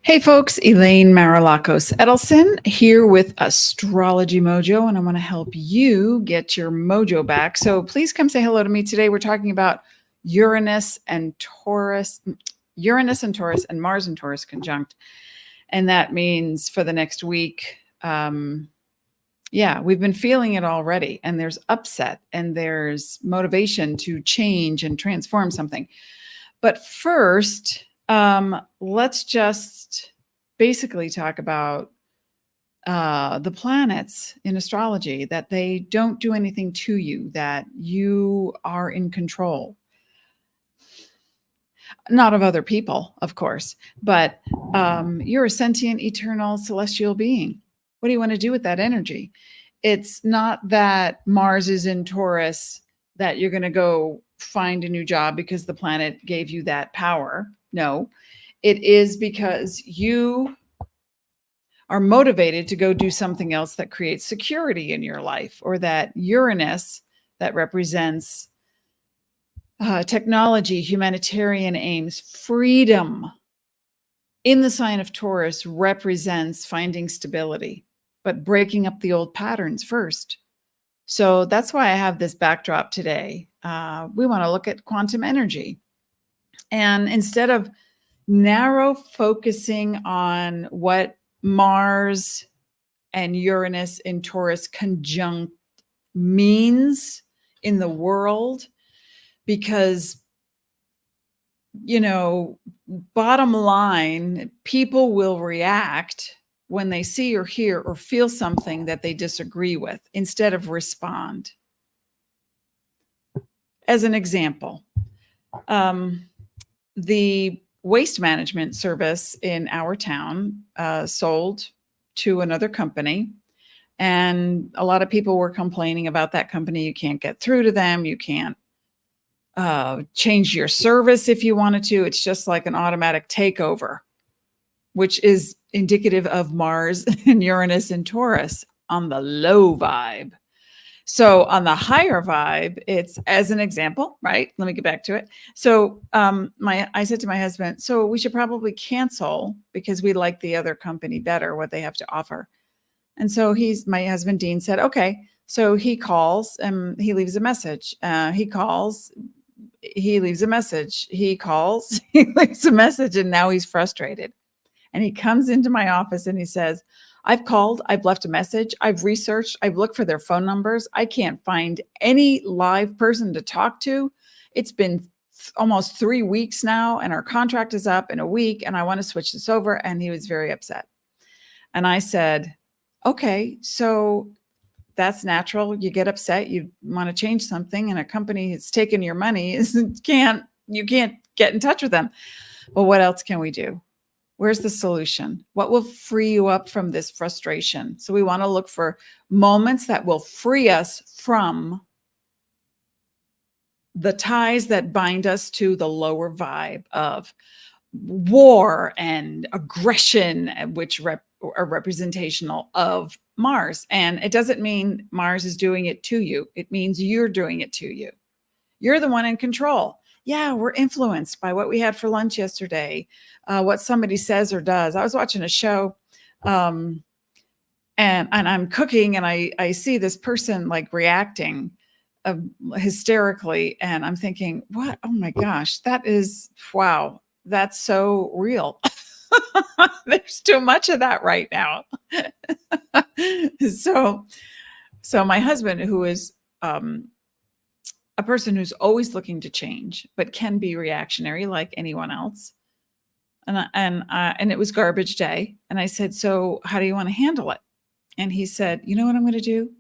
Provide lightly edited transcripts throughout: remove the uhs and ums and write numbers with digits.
Hey folks, Elaine Marolakos Edelson here with Astrology Mojo, and I want to help you get your mojo back. So please come say hello to me today. We're talking about Uranus and Taurus, and Mars and Taurus conjunct. And that means for the next week, we've been feeling it already, and there's upset and there's motivation to change and transform something. But first, let's just basically talk about the planets in astrology, that they don't do anything to you, that you are in control. Not of other people, of course, but you're a sentient, eternal, celestial being. What do you want to do with that energy? It's not that Mars is in Taurus, that you're going to go find a new job because the planet gave you that power. No, it is because you are motivated to go do something else that creates security in your life, or that Uranus, that represents technology, humanitarian aims, freedom, in the sign of Taurus represents finding stability, but breaking up the old patterns first. So that's why I have this backdrop today. We want to look at quantum energy. And instead of narrow focusing on what Mars and Uranus in Taurus conjunct means in the world, because, bottom line, people will react when they see or hear or feel something that they disagree with instead of respond. As an example, the waste management service in our town sold to another company, and a lot of people were complaining about that company. You can't get through to them. You can't change your service if you wanted to. It's just like an automatic takeover, which is indicative of Mars and Uranus and Taurus on the low vibe. So on the higher vibe, it's, as an example, right? Let me get back to it. So I said to my husband, so we should probably cancel because we like the other company better, what they have to offer. And so my husband, Dean, said, okay. So he calls and he leaves a message. He calls, he leaves a message. He calls, he leaves a message, and now he's frustrated. And he comes into my office and he says, I've called, I've left a message, I've researched, I've looked for their phone numbers. I can't find any live person to talk to. It's been almost 3 weeks now, and our contract is up in a week, and I want to switch this over. And he was very upset. And I said, okay, so that's natural. You get upset, you want to change something, and a company that's taken your money you can't get in touch with them. Well, what else can we do? Where's the solution? What will free you up from this frustration? So we want to look for moments that will free us from the ties that bind us to the lower vibe of war and aggression, which are representational of Mars. And it doesn't mean Mars is doing it to you. It means you're doing it to you. You're the one in control. Yeah, we're influenced by what we had for lunch yesterday, what somebody says or does. I was watching a show and I'm cooking, and I see this person like reacting hysterically. And I'm thinking, what? Oh my gosh, wow, that's so real. There's too much of that right now. So my husband, who is a person who's always looking to change, but can be reactionary like anyone else. And it was garbage day. And I said, so how do you want to handle it? And he said, you know what I'm going to do?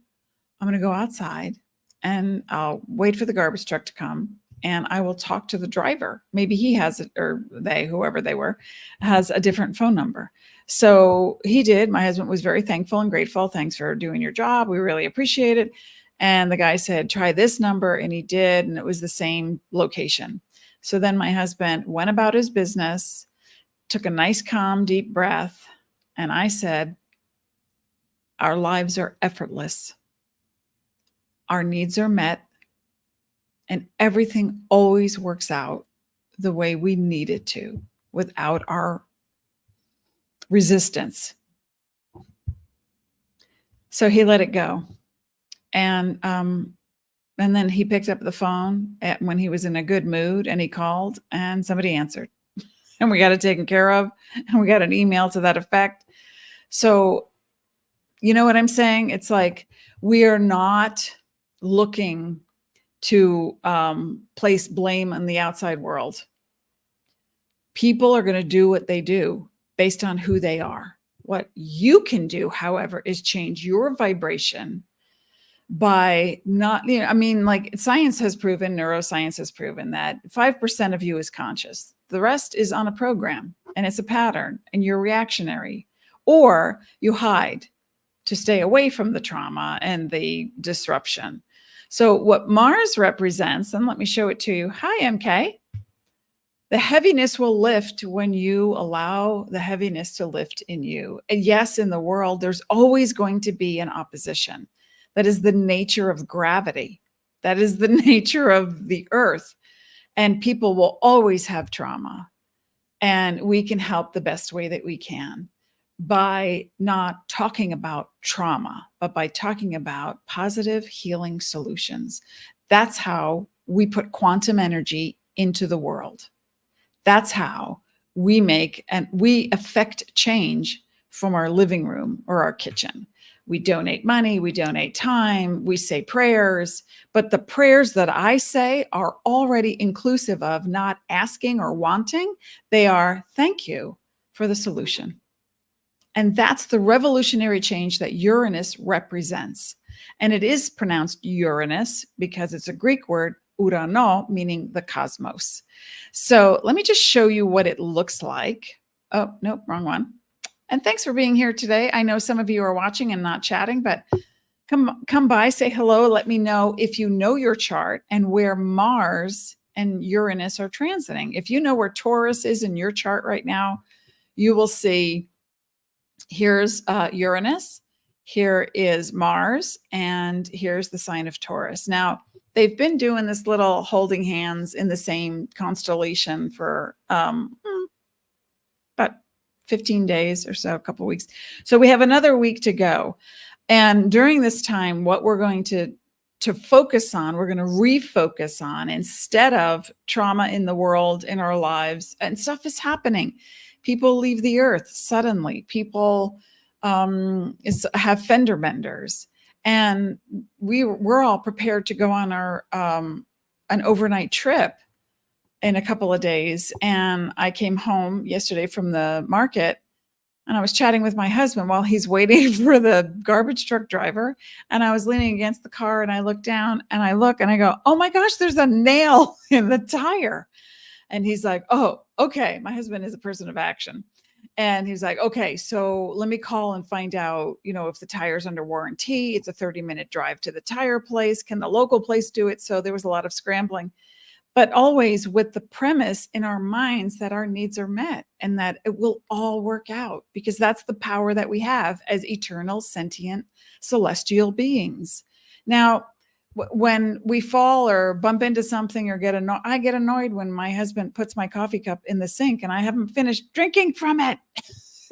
I'm going to go outside and I'll wait for the garbage truck to come, and I will talk to the driver. Maybe he has it, or they, whoever they were, has a different phone number. So he did. My husband was very thankful and grateful. Thanks for doing your job. We really appreciate it. And the guy said, try this number. And he did. And it was the same location. So then my husband went about his business, took a nice, calm, deep breath. And I said, our lives are effortless. Our needs are met. And everything always works out the way we need it to, without our resistance. So he let it go. And then he picked up the phone when he was in a good mood, and he called, and somebody answered, and we got it taken care of, and we got an email to that effect. So, you know what I'm saying? It's like, we are not looking to place blame on the outside world. People are going to do what they do based on who they are. What you can do, however, is change your vibration by not, I mean, like science has proven, neuroscience has proven that 5% of you is conscious. The rest is on a program, and it's a pattern, and you're reactionary, or you hide to stay away from the trauma and the disruption. So what Mars represents, and let me show it to you. Hi, MK. The heaviness will lift when you allow the heaviness to lift in you. And yes, in the world, there's always going to be an opposition. That is the nature of gravity. That is the nature of the earth. And people will always have trauma. And we can help the best way that we can by not talking about trauma, but by talking about positive healing solutions. That's how we put quantum energy into the world. That's how we make and we affect change from our living room or our kitchen. We donate money, we donate time, we say prayers, but the prayers that I say are already inclusive of not asking or wanting. They are thank you for the solution. And that's the revolutionary change that Uranus represents. And it is pronounced Uranus because it's a Greek word, Urano, meaning the cosmos. So let me just show you what it looks like. Oh, nope, wrong one. And thanks for being here today. I know some of you are watching and not chatting, but come by, say hello. Let me know if you know your chart and where Mars and Uranus are transiting. If you know where Taurus is in your chart right now, you will see here's Uranus, here is Mars, and here's the sign of Taurus. Now, they've been doing this little holding hands in the same constellation for about 15 days or so, a couple of weeks. So we have another week to go. And during this time, what we're going to focus on, we're going to refocus on, instead of trauma in the world, in our lives, and stuff is happening. People leave the earth suddenly. People have fender benders. And we're all prepared to go on our an overnight trip in a couple of days. And I came home yesterday from the market, and I was chatting with my husband while he's waiting for the garbage truck driver. And I was leaning against the car, and I look down and I look and I go, oh my gosh, there's a nail in the tire. And he's like, oh, okay. My husband is a person of action. And he's like, okay, so let me call and find out, if the tire's under warranty. It's a 30-minute drive to the tire place. Can the local place do it? So there was a lot of scrambling, but always with the premise in our minds that our needs are met and that it will all work out, because that's the power that we have as eternal, sentient, celestial beings. Now, when we fall or bump into something or I get annoyed when my husband puts my coffee cup in the sink and I haven't finished drinking from it.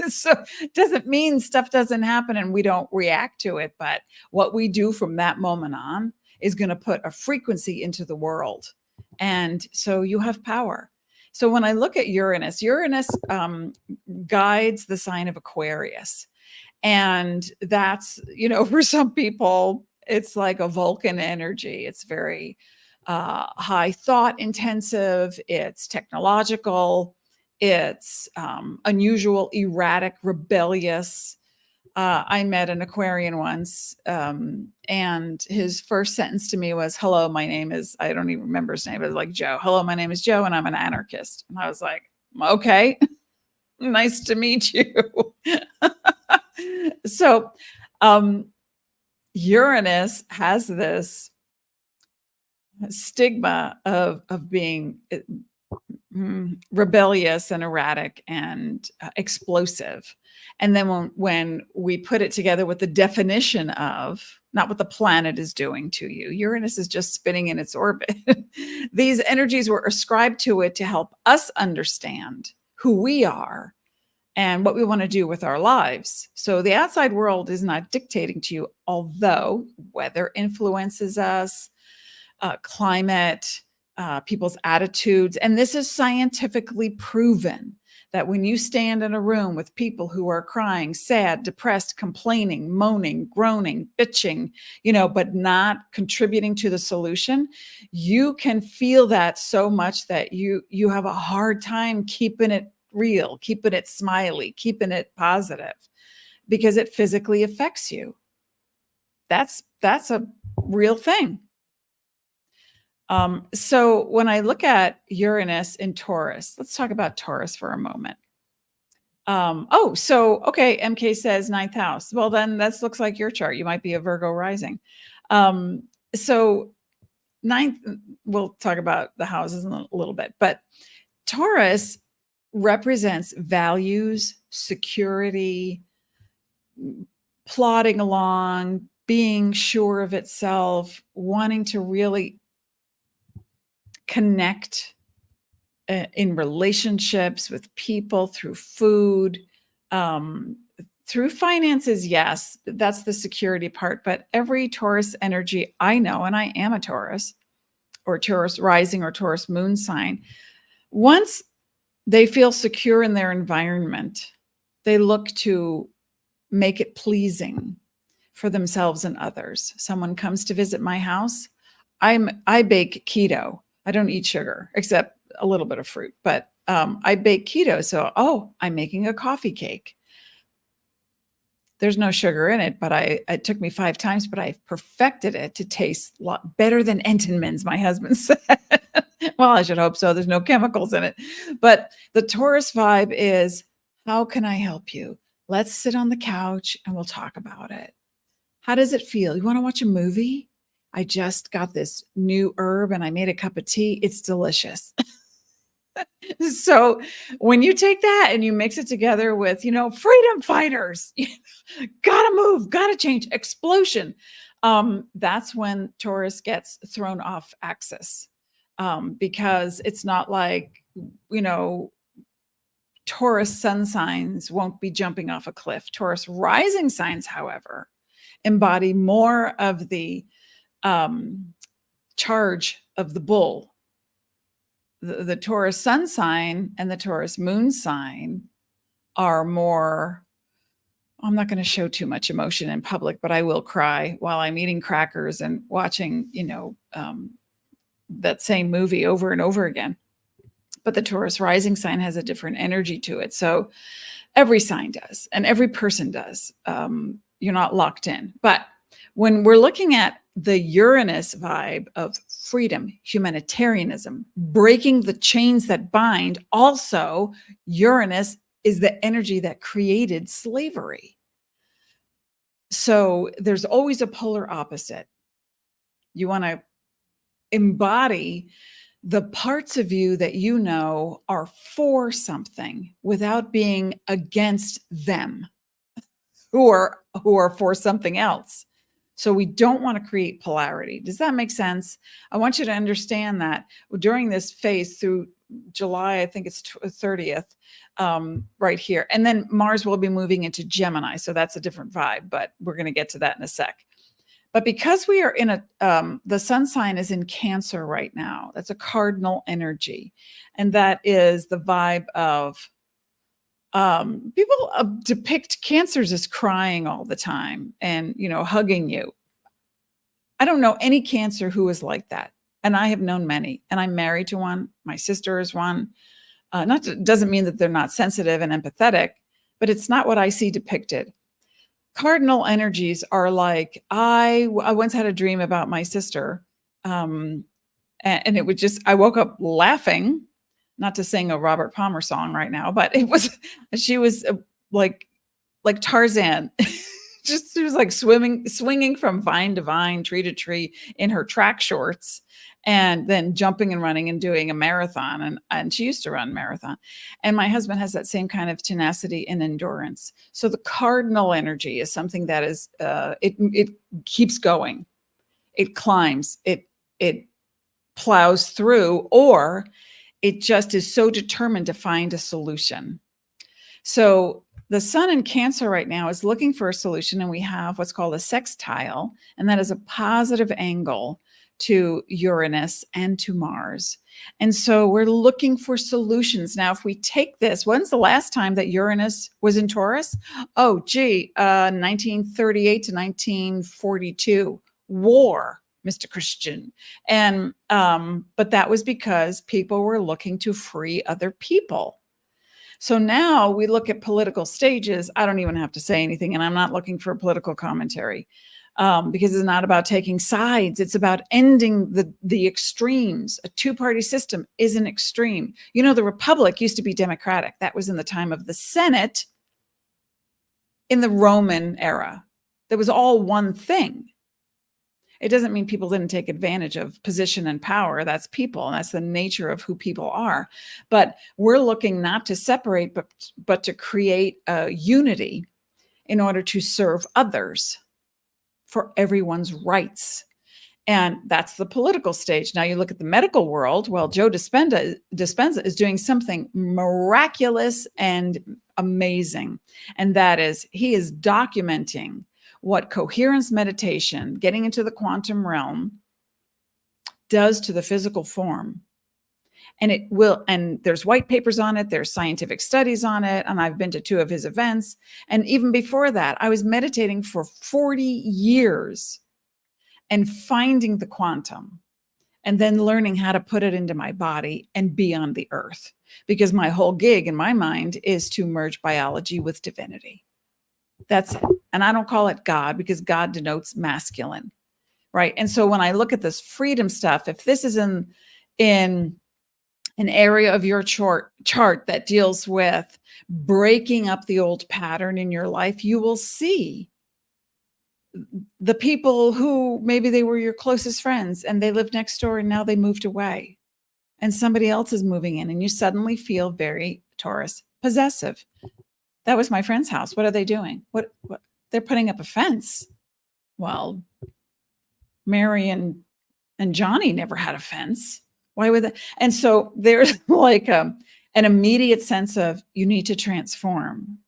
So it doesn't mean stuff doesn't happen and we don't react to it. But what we do from that moment on is going to put a frequency into the world. And so you have power. So when I look at Uranus guides the sign of Aquarius. And that's, for some people, it's like a Vulcan energy. It's very high thought intensive. It's technological. It's unusual, erratic, rebellious. I met an Aquarian once, and his first sentence to me was, hello, my name is, I don't even remember his name, but it was like Joe. Hello, my name is Joe, and I'm an anarchist. And I was like, okay, nice to meet you. So, Uranus has this stigma of being rebellious and erratic and explosive. And then when we put it together with the definition of not what the planet is doing to you, Uranus is just spinning in its orbit. These energies were ascribed to it to help us understand who we are and what we want to do with our lives. So the outside world is not dictating to you, although weather influences us, climate, people's attitudes. And this is scientifically proven that when you stand in a room with people who are crying, sad, depressed, complaining, moaning, groaning, bitching, but not contributing to the solution, you can feel that so much that you have a hard time keeping it real, keeping it smiley, keeping it positive, because it physically affects you. That's a real thing. So when I look at Uranus in Taurus, let's talk about Taurus for a moment. Okay, MK says ninth house. Well, then that looks like your chart. You might be a Virgo rising. So ninth, we'll talk about the houses in a little bit, but Taurus represents values, security, plodding along, being sure of itself, wanting to really connect in relationships with people, through food, through finances. Yes, that's the security part. But every Taurus energy I know, and I am a Taurus or Taurus rising or Taurus moon sign, once they feel secure in their environment, they look to make it pleasing for themselves and others. Someone comes to visit my house, I bake keto. I don't eat sugar except a little bit of fruit, but I bake keto. So, I'm making a coffee cake. There's no sugar in it, but it took me 5 times, but I've perfected it to taste a lot better than Entenmann's, my husband said. Well, I should hope so. There's no chemicals in it. But the Taurus vibe is, how can I help you? Let's sit on the couch and we'll talk about it. How does it feel? You want to watch a movie? I just got this new herb and I made a cup of tea. It's delicious. So when you take that and you mix it together with, freedom fighters, gotta move, gotta change, explosion, that's when Taurus gets thrown off axis, because it's not like, Taurus sun signs won't be jumping off a cliff. Taurus rising signs, however, embody more of the charge of the bull. The Taurus sun sign and the Taurus moon sign are more, I'm not going to show too much emotion in public, but I will cry while I'm eating crackers and watching, that same movie over and over again. But the Taurus rising sign has a different energy to it. So every sign does, and every person does. You're not locked in. But when we're looking at the Uranus vibe of freedom, humanitarianism, breaking the chains that bind, also Uranus is the energy that created slavery. So there's always a polar opposite. You want to embody the parts of you that are for something without being against them who are for something else. So we don't want to create polarity. Does that make sense? I want you to understand that during this phase through July, I think it's 30th, right here. And then Mars will be moving into Gemini. So that's a different vibe, but we're going to get to that in a sec. But because we are in the sun sign is in Cancer right now, that's a cardinal energy. And that is the vibe of, people depict cancers as crying all the time and, hugging you. I don't know any Cancer who is like that. And I have known many, and I'm married to one. My sister is one. Doesn't mean that they're not sensitive and empathetic, but it's not what I see depicted. Cardinal energies are like, I once had a dream about my sister, and it would I woke up laughing, not to sing a Robert Palmer song right now, but she was like Tarzan. She was like swinging from vine to vine, tree to tree in her track shorts, and then jumping and running and doing a marathon. And she used to run marathon. And my husband has that same kind of tenacity and endurance. So the cardinal energy is something that is, it keeps going. It climbs, it plows through, or it just is so determined to find a solution. So the sun in Cancer right now is looking for a solution, and we have what's called a sextile, and that is a positive angle to Uranus and to Mars. And so we're looking for solutions. Now, if we take this, when's the last time that Uranus was in Taurus? Oh, 1938 to 1942. War, Mr. Christian. And but that was because people were looking to free other people. So now we look at political stages. I don't even have to say anything, and I'm not looking for a political commentary, because it's not about taking sides. It's about ending the extremes. A two-party system is an extreme. You know, the Republic used to be democratic. That was in the time of the Senate in the Roman era. That was all one thing. It doesn't mean people didn't take advantage of position and power. That's people, and that's the nature of who people are. But we're looking not to separate, but to create a unity in order to serve others for everyone's rights. And that's the political stage. Now you look at the medical world. Well, Joe Dispenza is doing something miraculous and amazing. And that is, he is documenting what coherence meditation, getting into the quantum realm, does to the physical form. And it will, and there's white papers on it, there's scientific studies on it, and I've been to 2 of his events. And even before that, I was meditating for 40 years and finding the quantum, and then learning how to put it into my body and be on the earth. Because my whole gig in my mind is to merge biology with divinity. That's it. And I don't call it God, because God denotes masculine, right? And so when I look at this freedom stuff, if this is in an area of your chart that deals with breaking up the old pattern in your life, you will see the people who maybe they were your closest friends and they lived next door and now they moved away and somebody else is moving in, and you suddenly feel very Taurus possessive. That was my friend's house. What are they doing? What? They're putting up a fence. Well, Mary and Johnny never had a fence. Why would that? And so there's like an immediate sense of you need to transform,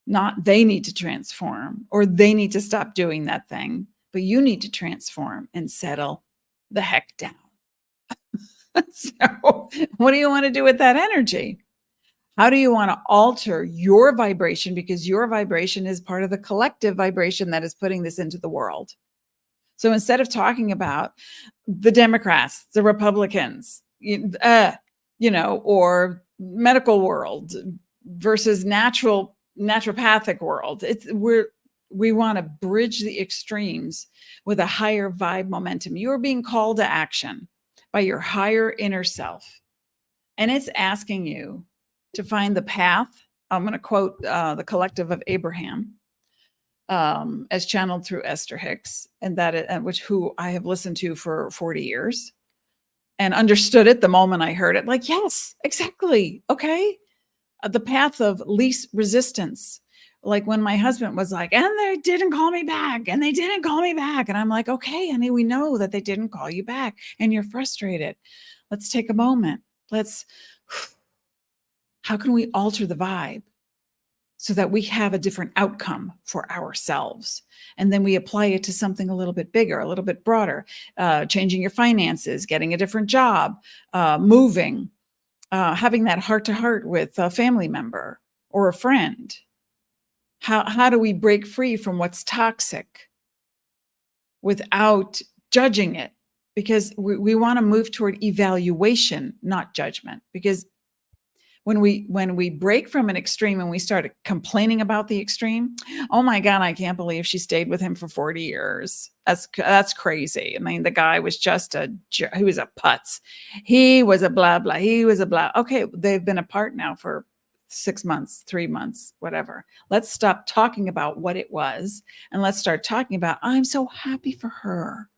not they need to transform or they need to stop doing that thing, but you need to transform and settle the heck down. So what do you want to do with that energy? How do you want to alter your vibration? Because your vibration is part of the collective vibration that is putting this into the world. So instead of talking about the Democrats, the Republicans, or medical world versus naturopathic world, we want to bridge the extremes with a higher vibe momentum. You are being called to action by your higher inner self, and it's asking you to find the path. I'm going to quote the Collective of Abraham, as channeled through Esther Hicks, and who I have listened to for 40 years and understood it the moment I heard it. Like, yes, exactly. Okay. The path of least resistance. Like when my husband was like, and they didn't call me back, and they didn't call me back. And I'm like, okay, honey, we know that they didn't call you back and you're frustrated. Let's take a moment. How can we alter the vibe so that we have a different outcome for ourselves? And then we apply it to something a little bit bigger, a little bit broader, changing your finances, getting a different job, moving, having that heart-to-heart with a family member or a friend. How do we break free from what's toxic without judging it? Because we want to move toward evaluation, not judgment. Because when we break from an extreme and we start complaining about the extreme, oh my God, I can't believe she stayed with him for 40 years. That's crazy. I mean, the guy was just he was a putz. He was a blah, blah. He was a blah. Okay, they've been apart now for 6 months, 3 months, whatever. Let's stop talking about what it was and let's start talking about, I'm so happy for her.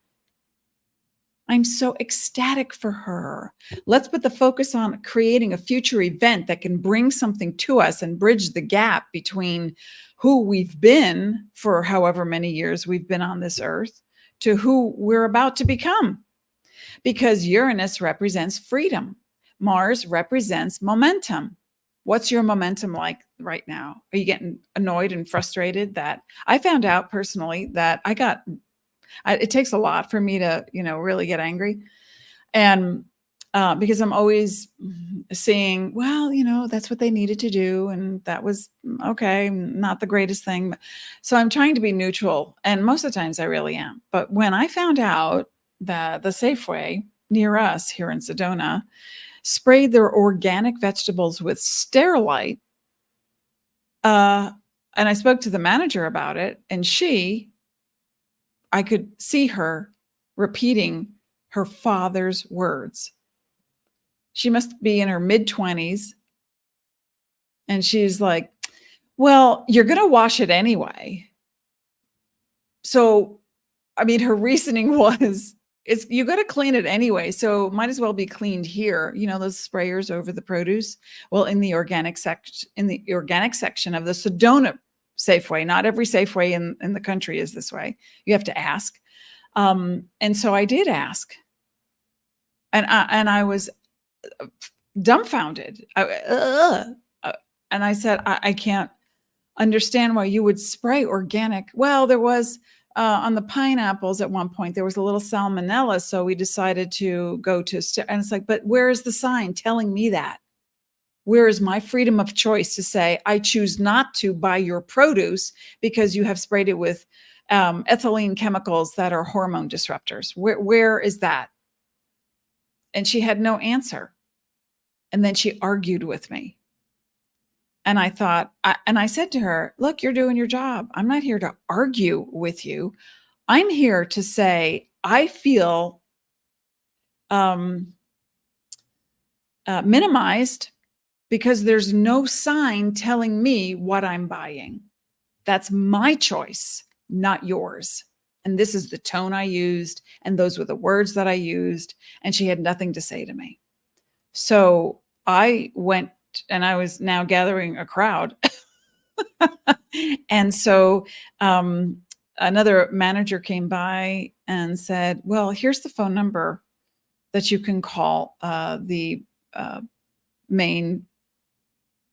I'm so ecstatic for her. Let's put the focus on creating a future event that can bring something to us and bridge the gap between who we've been for however many years we've been on this earth to who we're about to become. Because Uranus represents freedom. Mars represents momentum. What's your momentum like right now? Are you getting annoyed and frustrated? That I found out personally that it takes a lot for me to, really get angry. And because I'm always seeing, well, that's what they needed to do. And that was okay, not the greatest thing. So I'm trying to be neutral. And most of the times I really am. But when I found out that the Safeway near us here in Sedona sprayed their organic vegetables with sterilite, and I spoke to the manager about it, and I could see her repeating her father's words. She must be in her mid-20s. And she's like, well, you're going to wash it anyway. So, I mean, her reasoning was, you got to clean it anyway. So might as well be cleaned here. Those sprayers over the produce. Well, in the organic section of the Sedona Safeway, not every Safeway in the country is this way. You have to ask. And so I did ask. And I was dumbfounded. And I said, I can't understand why you would spray organic. Well, there was on the pineapples at one point, there was a little salmonella. So we decided to go to, and it's like, but where is the sign telling me that? Where is my freedom of choice to say, I choose not to buy your produce because you have sprayed it with ethylene chemicals that are hormone disruptors? Where is that? And she had no answer. And then she argued with me. And I thought, and I said to her, look, you're doing your job. I'm not here to argue with you. I'm here to say, I feel minimized because there's no sign telling me what I'm buying. That's my choice, not yours. And this is the tone I used. And those were the words that I used. And she had nothing to say to me. So I went, and I was now gathering a crowd. And so another manager came by and said, well, here's the phone number that you can call the main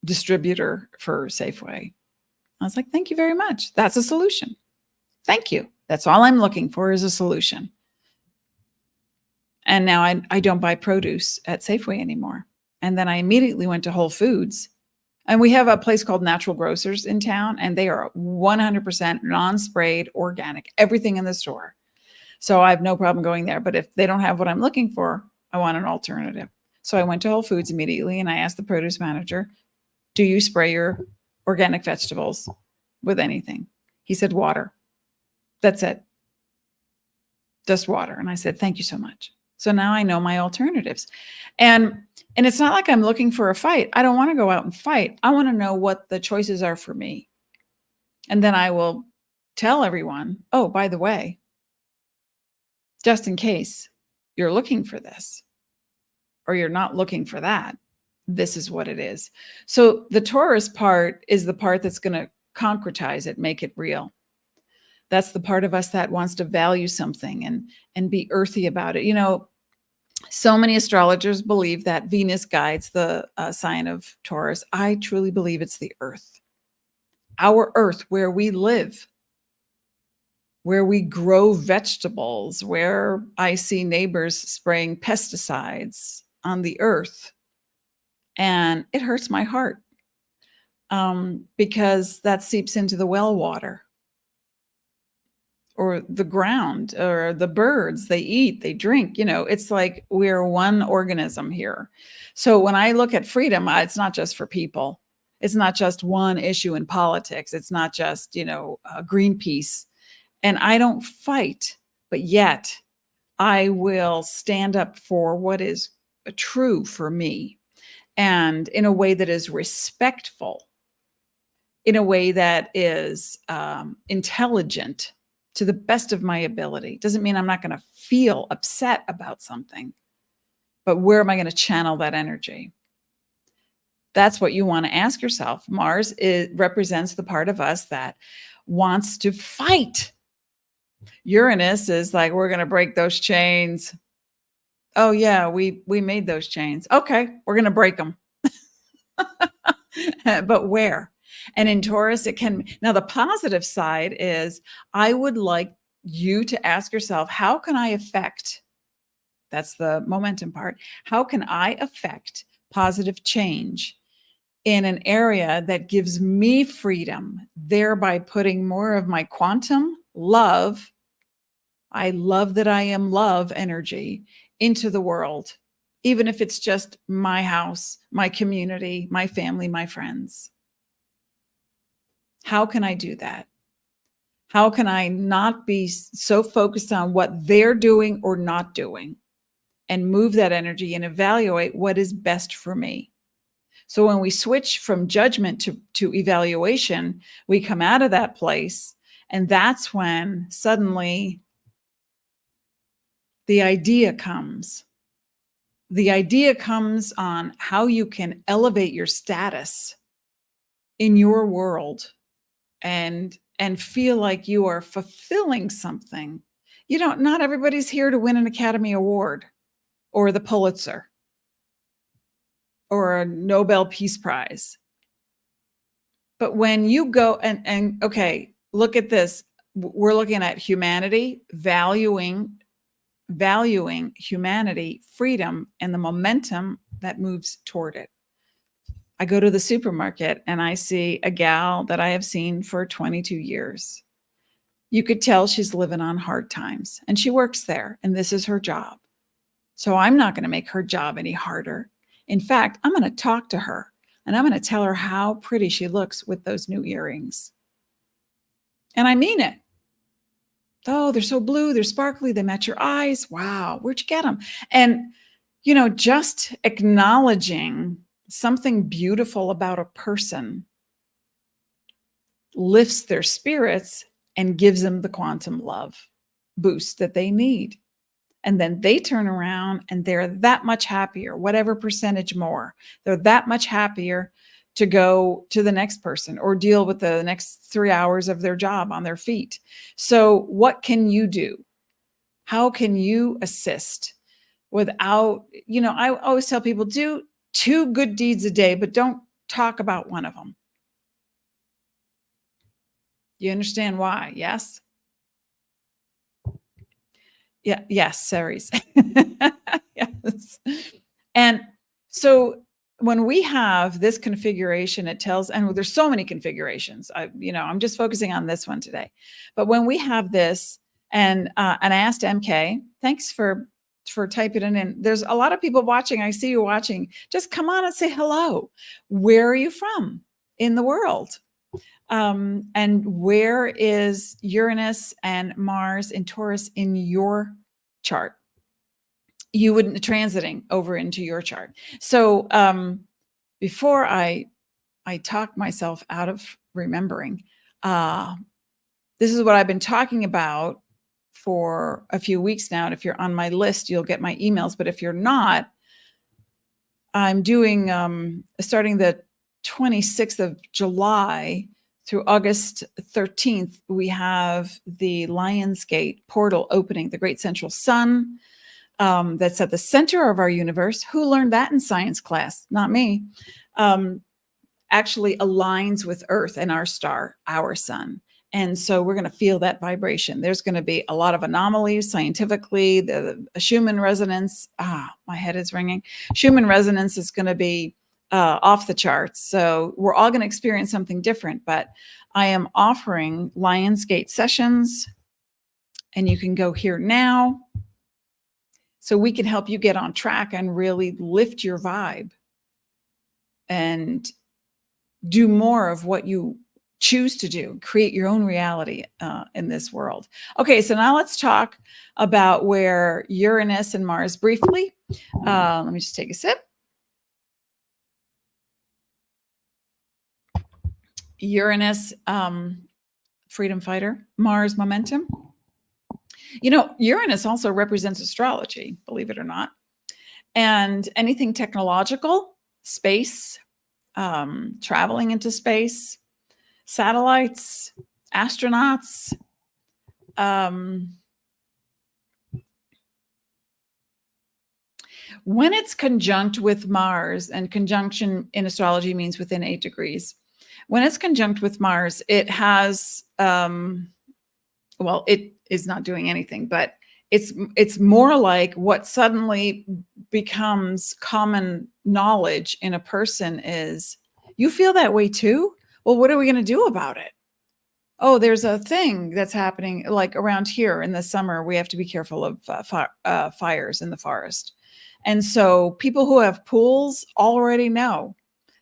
distributor for Safeway. I was like, thank you very much. That's a solution. Thank you. That's all I'm looking for is a solution. And now I don't buy produce at Safeway anymore. And then I immediately went to Whole Foods. And we have a place called Natural Grocers in town, and they are 100% non-sprayed organic, everything in the store. So I have no problem going there. But if they don't have what I'm looking for, I want an alternative. So I went to Whole Foods immediately, and I asked the produce manager, do you spray your organic vegetables with anything? He said, water. That's it. Just water. And I said, thank you so much. So now I know my alternatives. And it's not like I'm looking for a fight. I don't want to go out and fight. I want to know what the choices are for me. And then I will tell everyone, oh, by the way, just in case you're looking for this or you're not looking for that, this is what it is. So the Taurus part is the part that's going to concretize it, make it real. That's the part of us that wants to value something and be earthy about it. So many astrologers believe that Venus guides the sign of Taurus. I truly believe it's the earth. Our earth, where we live, where we grow vegetables, where I see neighbors spraying pesticides on the earth. And it hurts my heart because that seeps into the well water, or the ground, or the birds. They eat, they drink. It's like we're one organism here. So when I look at freedom, it's not just for people. It's not just one issue in politics. It's not just, Greenpeace. And I don't fight, but yet I will stand up for what is true for me, and in a way that is respectful, in a way that is intelligent, to the best of my ability. Doesn't mean I'm not going to feel upset about something, but where am I going to channel that energy? That's what you want to ask yourself. Mars represents the part of us that wants to fight. Uranus is like, we're going to break those chains. Oh yeah, we made those chains. Okay, we're going to break them. but where? And in Taurus, it can. Now, the positive side is I would like you to ask yourself, how can I affect? That's the momentum part. How can I affect positive change in an area that gives me freedom, thereby putting more of my quantum love, I love that I am love energy, into the world, even if it's just my house, my community, my family, my friends. How can I do that? How can I not be so focused on what they're doing or not doing, and move that energy and evaluate what is best for me? So when we switch from judgment to evaluation, we come out of that place. And that's when suddenly the idea comes. The idea comes on how you can elevate your status in your world and feel like you are fulfilling something. You know, not everybody's here to win an Academy Award or the Pulitzer or a Nobel Peace Prize. But when you go and okay, look at this. We're looking at humanity, valuing humanity, freedom, and the momentum that moves toward it. I go to the supermarket and I see a gal that I have seen for 22 years. You could tell she's living on hard times, and she works there, and this is her job. So I'm not going to make her job any harder. In fact, I'm going to talk to her and I'm going to tell her how pretty she looks with those new earrings. And I mean it. Oh, they're so blue, they're sparkly, they match your eyes. Wow, where'd you get them? And, you know, just acknowledging something beautiful about a person lifts their spirits and gives them the quantum love boost that they need. And then they turn around and they're that much happier, whatever percentage more. They're that much happier to go to the next person or deal with the next 3 hours of their job on their feet. So what can you do? How can you assist without, you know, I always tell people, do 2 good deeds a day, but don't talk about one of them. You understand why? Yes? Yeah. Yes, Ceres. Yes. And so when we have this configuration, it tells, and there's so many configurations. I'm just focusing on this one today. But when we have this, and I asked MK, thanks for typing it in. There's a lot of people watching. I see you watching. Just come on and say hello. Where are you from in the world? And where is Uranus and Mars in Taurus in your chart? You wouldn't be transiting over into your chart. So before I talk myself out of remembering, this is what I've been talking about for a few weeks now. And if you're on my list, you'll get my emails. But if you're not, I'm doing starting the 26th of July through August 13th, we have the Lionsgate portal opening, the great central sun that's at the center of our universe. Who learned that in science class? Not me. Actually aligns with Earth and our star, our sun. And so we're going to feel that vibration. There's going to be a lot of anomalies scientifically. The Schumann resonance, my head is ringing. Schumann resonance is going to be off the charts. So we're all going to experience something different, but I am offering Lionsgate sessions, and you can go here now. So we can help you get on track and really lift your vibe and do more of what you choose to do, create your own reality in this world. Okay, so now let's talk about where Uranus and Mars briefly. Let me just take a sip. Uranus, freedom fighter, Mars, momentum. You know, Uranus also represents astrology, believe it or not. And anything technological, space, traveling into space, satellites, astronauts, When it's conjunct with Mars, and conjunction in astrology means within 8 degrees. When it's conjunct with Mars, it has, well, it is not doing anything, but it's more like what suddenly becomes common knowledge in a person is, you feel that way too? Well, what are we going to do about it? Oh, there's a thing that's happening like around here in the summer. We have to be careful of fires in the forest. And so people who have pools already know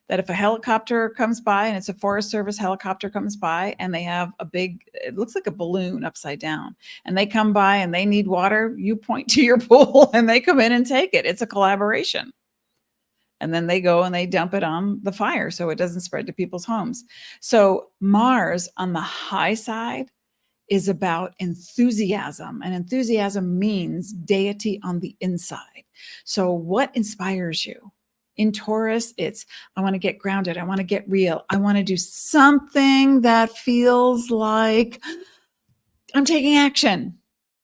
that if a helicopter comes by, and it's a Forest Service helicopter comes by, and they have a big, it looks like a balloon upside down, and they come by and they need water, you point to your pool and they come in and take it. It's a collaboration. And then they go and they dump it on the fire so it doesn't spread to people's homes. So Mars on the high side is about enthusiasm, and enthusiasm means deity on the inside. So what inspires you? In Taurus, it's, I want to get grounded. I want to get real. I want to do something that feels like I'm taking action.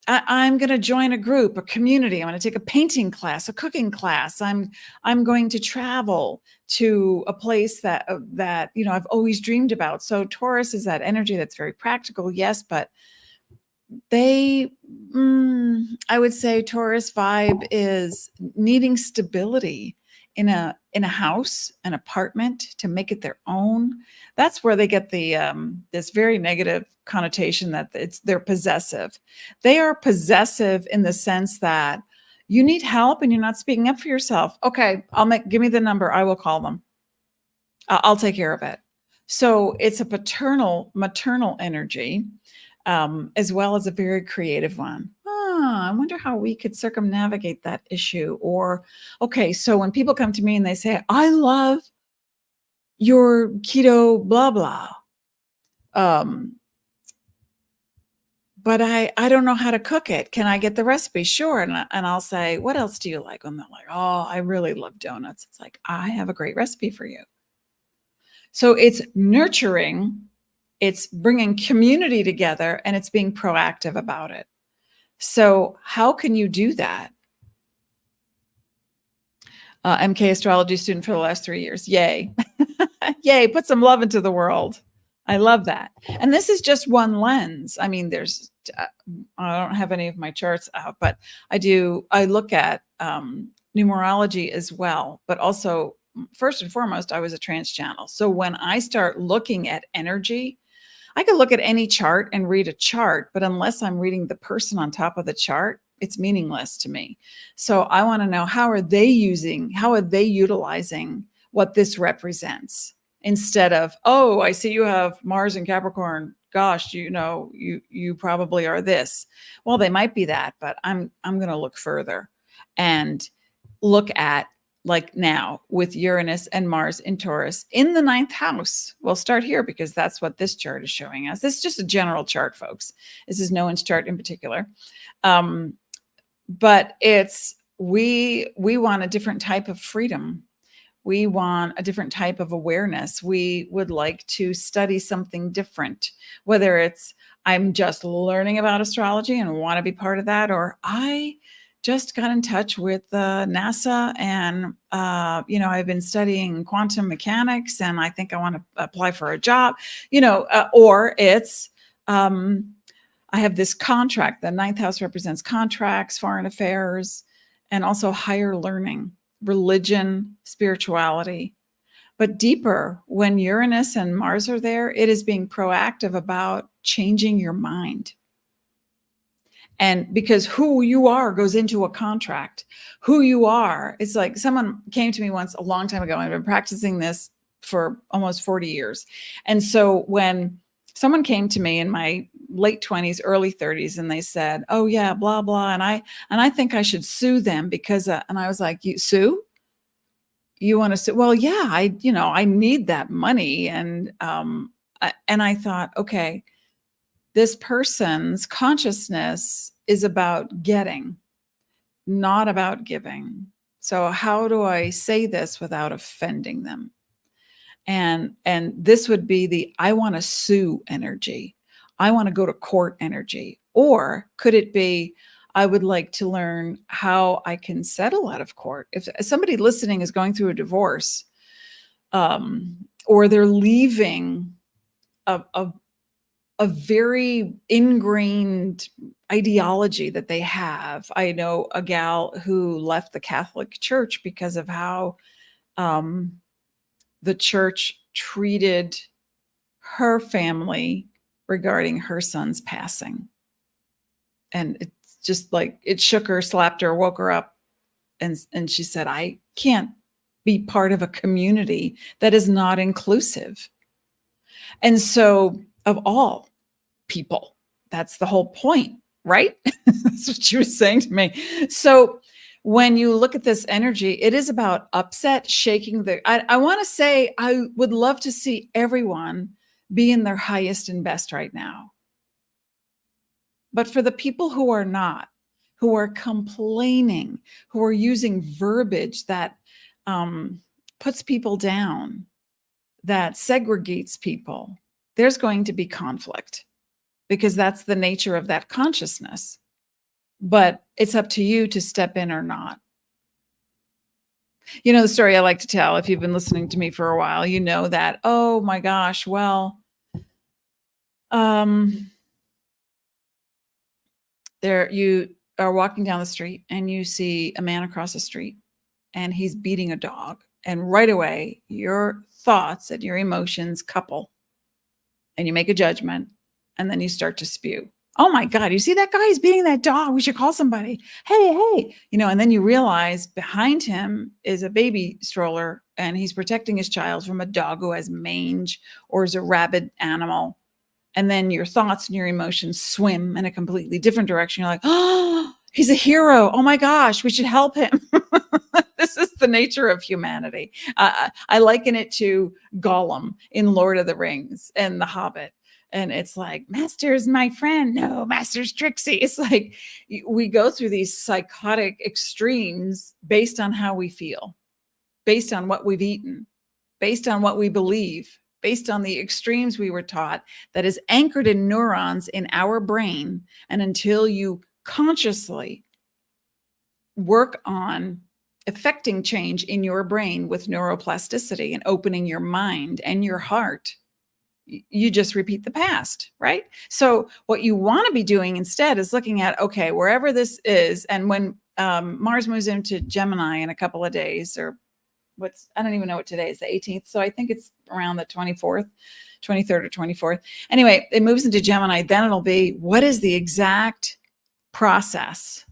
I'm going to join a group, a community. I'm going to take a painting class, a cooking class. I'm going to travel to a place that I've always dreamed about. So Taurus is that energy that's very practical, yes, but I would say Taurus vibe is needing stability in a house, an apartment, to make it their own. That's where they get the this very negative connotation that they're possessive. They are possessive in the sense that you need help and you're not speaking up for yourself. Okay, give me the number. I will call them. I'll take care of it. So it's a maternal energy, as well as a very creative one. I wonder how we could circumnavigate that issue. Or, okay, so when people come to me and they say, I love your keto blah blah, but I don't know how to cook it. Can I get the recipe? Sure. And I'll say, what else do you like? And they're like, oh, I really love donuts. It's like, I have a great recipe for you. So it's nurturing, it's bringing community together, and it's being proactive about it. So how can you do that? MK astrology student for the last 3 years. Yay. Yay. Put some love into the world. I love that. And this is just one lens. I mean, I don't have any of my charts out, but I look at numerology as well, but also first and foremost, I was a trans channel. So when I start looking at energy, I could look at any chart and read a chart, but unless I'm reading the person on top of the chart, it's meaningless to me. So I want to know, how are they utilizing what this represents, instead of, oh, I see you have Mars in Capricorn. Gosh, you probably are this. Well, they might be that, but I'm going to look further and look at, like now with Uranus and Mars in Taurus in the 9th house. We'll start here because that's what this chart is showing us. This is just a general chart, folks. This is no one's chart in particular. But we want a different type of freedom. We want a different type of awareness. We would like to study something different, whether it's I'm just learning about astrology and want to be part of that, or I just got in touch with NASA and, I've been studying quantum mechanics and I think I want to apply for a job, or it's, I have this contract. The 9th house represents contracts, foreign affairs, and also higher learning, religion, spirituality. But deeper, when Uranus and Mars are there, it is being proactive about changing your mind. And because who you are goes into a contract. Who you are, it's like someone came to me once a long time ago, and I've been practicing this for almost 40 years. And so when someone came to me in my late 20s, early 30s, and they said, oh yeah, blah, blah. And I think I should sue them because, and I was like, you sue? You want to sue? Well, yeah, I need that money. And I thought, okay, this person's consciousness is about getting, not about giving. So how do I say this without offending them? And this would be the I want to sue energy. I want to go to court energy. Or could it be I would like to learn how I can settle out of court. If somebody listening is going through a divorce, or they're leaving a very ingrained ideology that they have. I know a gal who left the Catholic Church because of how the church treated her family regarding her son's passing. And it's just like it shook her, slapped her, woke her up. And she said, I can't be part of a community that is not inclusive. And so, of all people, that's the whole point, right? That's what she was saying to me. So when you look at this energy, it is about upset, shaking I want to say, I would love to see everyone be in their highest and best right now. But for the people who are not, who are complaining, who are using verbiage that puts people down, that segregates people, there's going to be conflict because that's the nature of that consciousness. But it's up to you to step in or not. You know, the story I like to tell, if you've been listening to me for a while, you know that, oh my gosh, well, there you are walking down the street and you see a man across the street and he's beating a dog. And right away, your thoughts and your emotions couple and you make a judgment and then you start to spew. Oh my God, you see that guy? He's beating that dog. We should call somebody. Hey, you know, and then you realize behind him is a baby stroller and he's protecting his child from a dog who has mange or is a rabid animal. And then your thoughts and your emotions swim in a completely different direction. You're like, oh, he's a hero. Oh my gosh, we should help him. This is the nature of humanity. I liken it to Gollum in Lord of the Rings and The Hobbit. And it's like, Master's my friend. No, Master's Trixie. It's like we go through these psychotic extremes based on how we feel, based on what we've eaten, based on what we believe, based on the extremes we were taught, that is anchored in neurons in our brain. And until you consciously work on affecting change in your brain with neuroplasticity and opening your mind and your heart, you just repeat the past, right? So what you want to be doing instead is looking at, okay, wherever this is, and when Mars moves into Gemini in a couple of days, or I don't even know what today is, the 18th. So I think it's around the 24th, 23rd or 24th. Anyway, it moves into Gemini. Then it'll be, what is the exact process?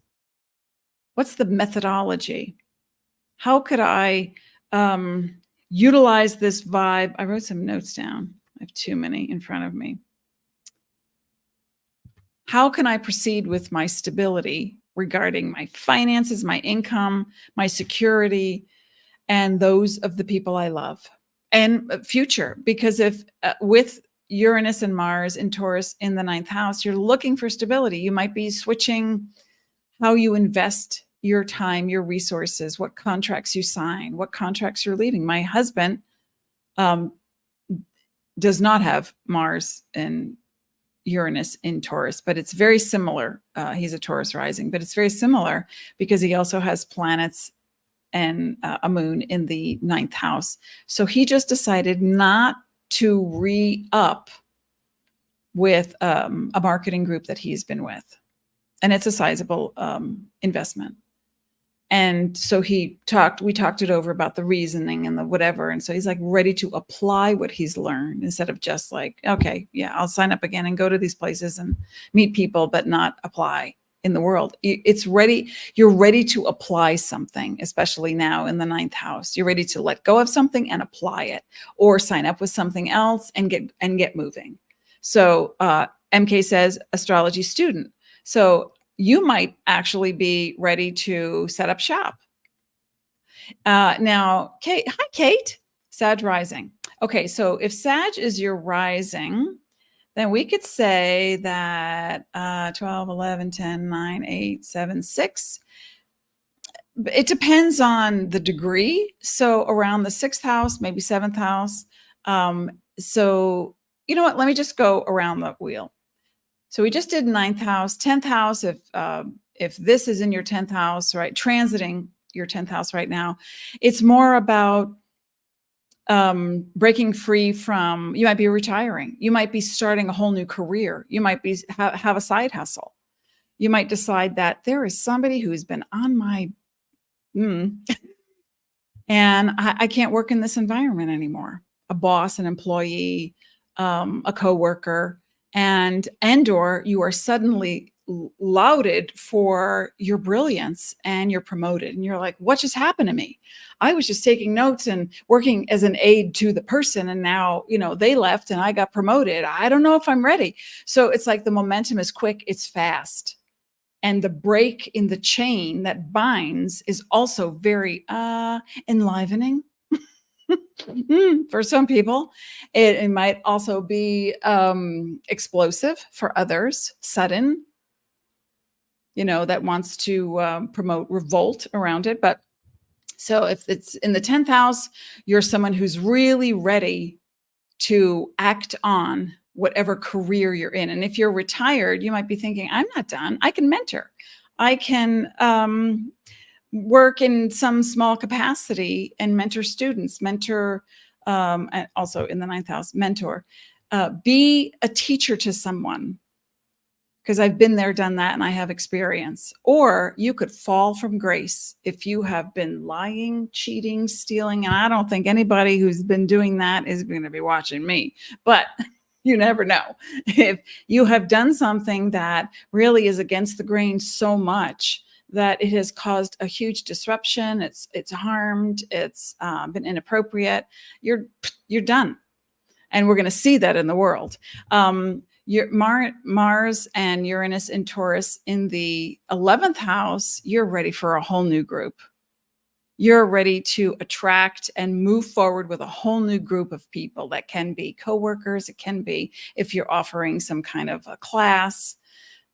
What's the methodology? How could I utilize this vibe? I wrote some notes down. I have too many in front of me. How can I proceed with my stability regarding my finances, my income, my security, and those of the people I love and future? Because if with Uranus and Mars and Taurus in the 9th house, you're looking for stability. You might be switching how you invest your time, your resources, what contracts you sign, what contracts you're leaving. My husband does not have Mars and Uranus in Taurus, but it's very similar. He's a Taurus rising, but it's very similar because he also has planets and a moon in the 9th house. So he just decided not to re-up with a marketing group that he's been with. And it's a sizable investment. And so we talked it over about the reasoning and the whatever. And so he's like ready to apply what he's learned instead of just like, okay, yeah, I'll sign up again and go to these places and meet people, but not apply in the world. It's ready. You're ready to apply something, especially now in the 9th house. You're ready to let go of something and apply it, or sign up with something else and get moving. So MK says astrology student. So you might actually be ready to set up shop. Now, Kate, hi, Kate, Sag rising. Okay, so if Sag is your rising, then we could say that 12, 11, 10, 9, 8, 7, 6. It depends on the degree. So around the 6th house, maybe 7th house. So you know what? Let me just go around the wheel. So we just did 9th house, 10th house. If if this is in your 10th house, right, transiting your 10th house right now, it's more about breaking free from, you might be retiring. You might be starting a whole new career. You might be have a side hustle. You might decide that there is somebody who's been on my, and I can't work in this environment anymore. A boss, an employee, a coworker, or you are suddenly lauded for your brilliance and you're promoted. And you're like, what just happened to me? I was just taking notes and working as an aide to the person. And now, they left and I got promoted. I don't know if I'm ready. So it's like the momentum is quick. It's fast. And the break in the chain that binds is also very enlivening for some people. It might also be explosive for others, sudden, that wants to promote revolt around it. But so if it's in the 10th house, you're someone who's really ready to act on whatever career you're in. And if you're retired, you might be thinking, I'm not done. I can mentor. I can work in some small capacity and mentor students, and also in the 9th house, mentor. Be a teacher to someone, because I've been there, done that, and I have experience. Or you could fall from grace if you have been lying, cheating, stealing. And I don't think anybody who's been doing that is going to be watching me. But you never know. If you have done something that really is against the grain so much that it has caused a huge disruption, it's harmed, it's been inappropriate, you're done. And we're going to see that in the world. Mars and Uranus in Taurus in the 11th house, you're ready for a whole new group. You're ready to attract and move forward with a whole new group of people. That can be coworkers. It can be if you're offering some kind of a class.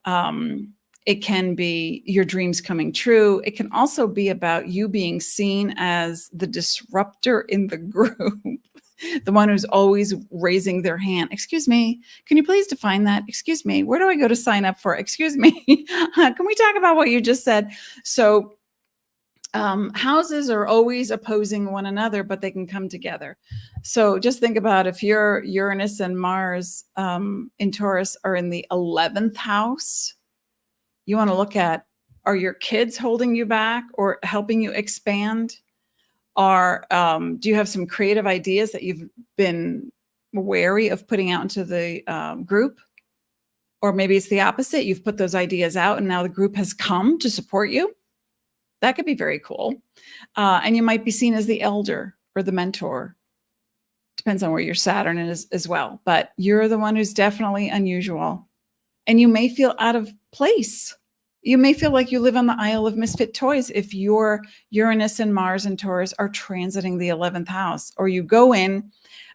It can be your dreams coming true. It can also be about you being seen as the disruptor in the group. The one who's always raising their hand. Excuse me, can you please define that? Excuse me, where do I go to sign up for? Excuse me, can we talk about what you just said? So houses are always opposing one another, but they can come together. So just think about if your Uranus and Mars in Taurus are in the 11th house, you want to look at, are your kids holding you back or helping you expand? Do you have some creative ideas that you've been wary of putting out into the group? Or maybe it's the opposite. You've put those ideas out and now the group has come to support you. That could be very cool. And you might be seen as the elder or the mentor. Depends on where your Saturn is as well. But you're the one who's definitely unusual. And you may feel out of place. You may feel like you live on the Isle of Misfit Toys if your Uranus and Mars and Taurus are transiting the 11th house, or you go in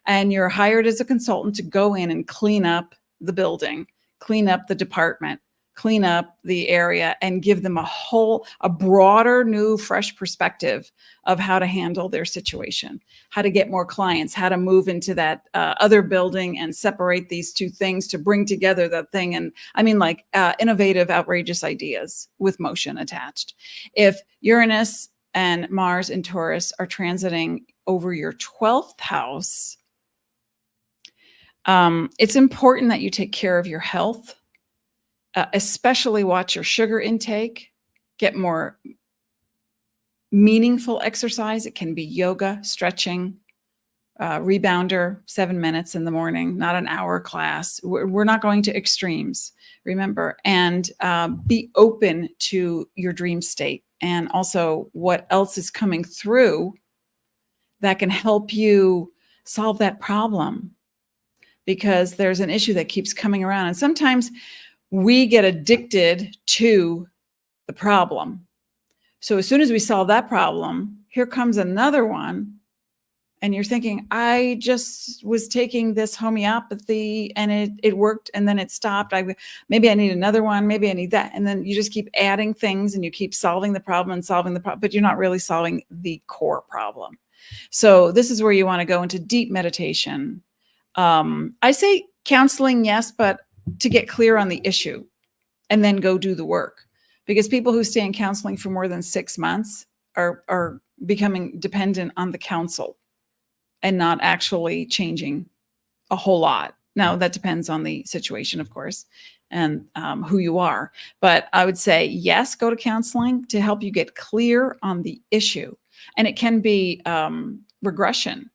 and you're hired as a consultant to go in and clean up the building, clean up the department, clean up the area, and give them a broader, new, fresh perspective of how to handle their situation, how to get more clients, how to move into that other building and separate these two things to bring together that thing. And I mean, like innovative, outrageous ideas with motion attached. If Uranus and Mars in Taurus are transiting over your 12th house, it's important that you take care of your health. Especially watch your sugar intake, get more meaningful exercise. It can be yoga, stretching, rebounder, 7 minutes in the morning, not an hour class. We're not going to extremes, remember, and be open to your dream state and also what else is coming through that can help you solve that problem, because there's an issue that keeps coming around. And sometimes we get addicted to the problem. So as soon as we solve that problem, here comes another one. And you're thinking, I just was taking this homeopathy and it worked and then it stopped. Maybe I need another one. Maybe I need that. And then you just keep adding things and you keep solving the problem and solving the problem, but you're not really solving the core problem. So this is where you want to go into deep meditation. I say counseling, yes, but to get clear on the issue and then go do the work. because people who stay in counseling for more than 6 months are becoming dependent on the counsel and not actually changing a whole lot. Now, that depends on the situation, of course, and who you are. But I would say, yes, go to counseling to help you get clear on the issue. And it can be regression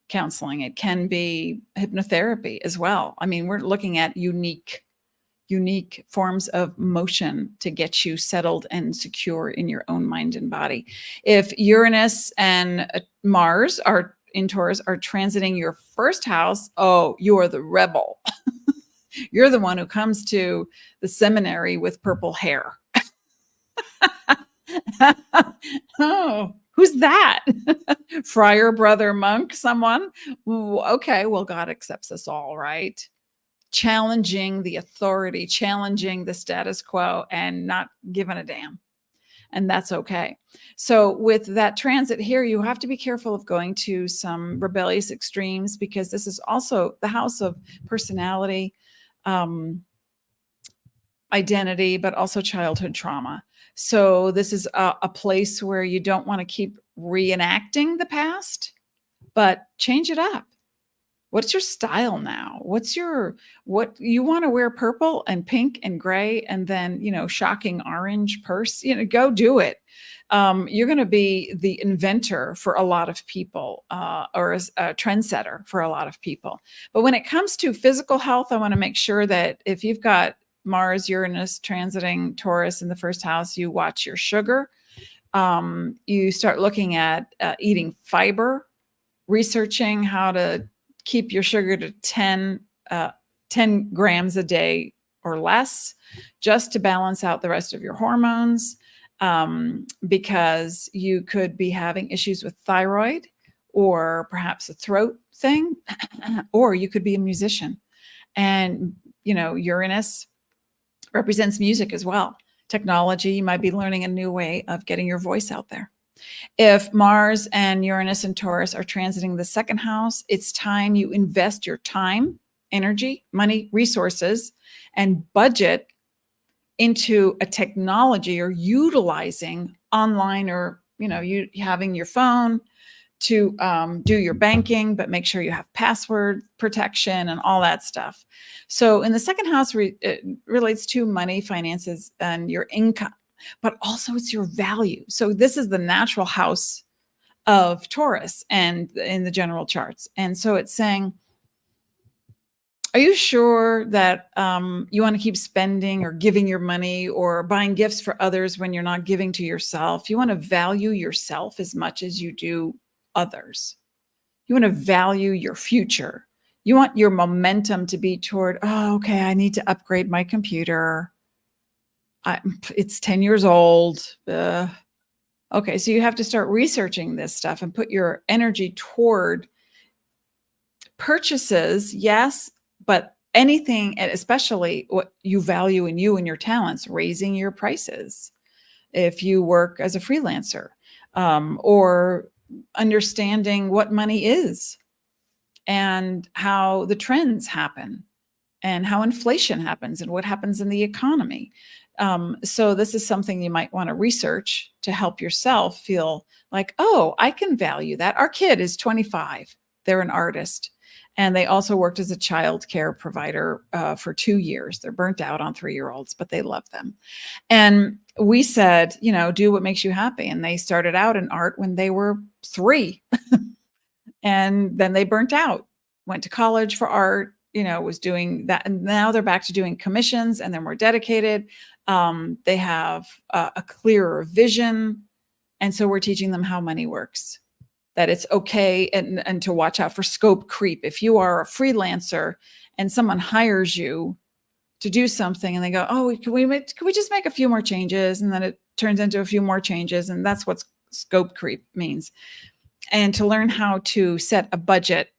counseling. It can be hypnotherapy as well. I mean, we're looking at unique forms of motion to get you settled and secure in your own mind and body. If Uranus and Mars are in Taurus are transiting your first house, oh, you're the rebel. You're the one who comes to the seminary with purple hair. Oh, who's that? Friar, brother, monk, someone? Ooh, okay, well, God accepts us all, right? Challenging the authority, challenging the status quo, and not giving a damn. And that's okay. So with that transit here, you have to be careful of going to some rebellious extremes, because this is also the house of personality, identity, but also childhood trauma. So this is a place where you don't want to keep reenacting the past, but change it up. What's your style now? What you want to wear? Purple and pink and gray, and then, shocking orange purse, go do it. You're going to be the inventor for a lot of people, or a trendsetter for a lot of people. But when it comes to physical health, I want to make sure that if you've got Mars, Uranus transiting Taurus in the first house, you watch your sugar. You start looking at eating fiber, researching how to keep your sugar to 10 grams a day or less, just to balance out the rest of your hormones, because you could be having issues with thyroid, or perhaps a throat thing, or you could be a musician. And, Uranus represents music as well. Technology, you might be learning a new way of getting your voice out there. If Mars and Uranus and Taurus are transiting the second house, it's time you invest your time, energy, money, resources, and budget into a technology, or utilizing online, or, you having your phone to do your banking, but make sure you have password protection and all that stuff. So in the second house, it relates to money, finances, and your income, but also it's your value. So this is the natural house of Taurus and in the general charts. And so it's saying, are you sure that you want to keep spending or giving your money or buying gifts for others when you're not giving to yourself? You want to value yourself as much as you do others. You want to value your future. You want your momentum to be toward, oh, okay, I need to upgrade my computer. It's 10 years old. Okay, so you have to start researching this stuff and put your energy toward purchases, yes, but anything, and especially what you value in you and your talents, raising your prices. If you work as a freelancer, or understanding what money is and how the trends happen and how inflation happens and what happens in the economy. So this is something you might want to research to help yourself feel like, oh, I can value that. Our kid is 25. They're an artist. And they also worked as a child care provider for 2 years. They're burnt out on 3-year-olds, but they love them. And we said, do what makes you happy. And they started out in art when they were 3. And then they burnt out, went to college for art, was doing that. And now they're back to doing commissions, and they're more dedicated. They have a clearer vision. And so we're teaching them how money works, that it's okay, and to watch out for scope creep. If you are a freelancer and someone hires you to do something and they go, oh, can we just make a few more changes? And then it turns into a few more changes. And that's what scope creep means. And to learn how to set a budget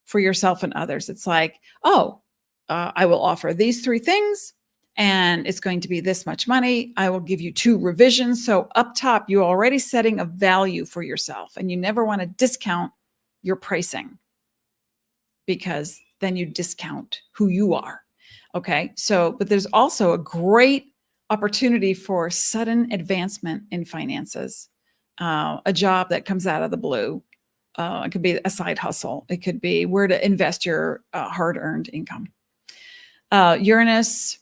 for yourself and others. It's like, oh, I will offer these 3 things, and it's going to be this much money. I will give you 2 revisions. So up top, you're already setting a value for yourself, and you never want to discount your pricing, because then you discount who you are. Okay. So, but there's also a great opportunity for sudden advancement in finances, a job that comes out of the blue. It could be a side hustle. It could be where to invest your hard-earned income. Uranus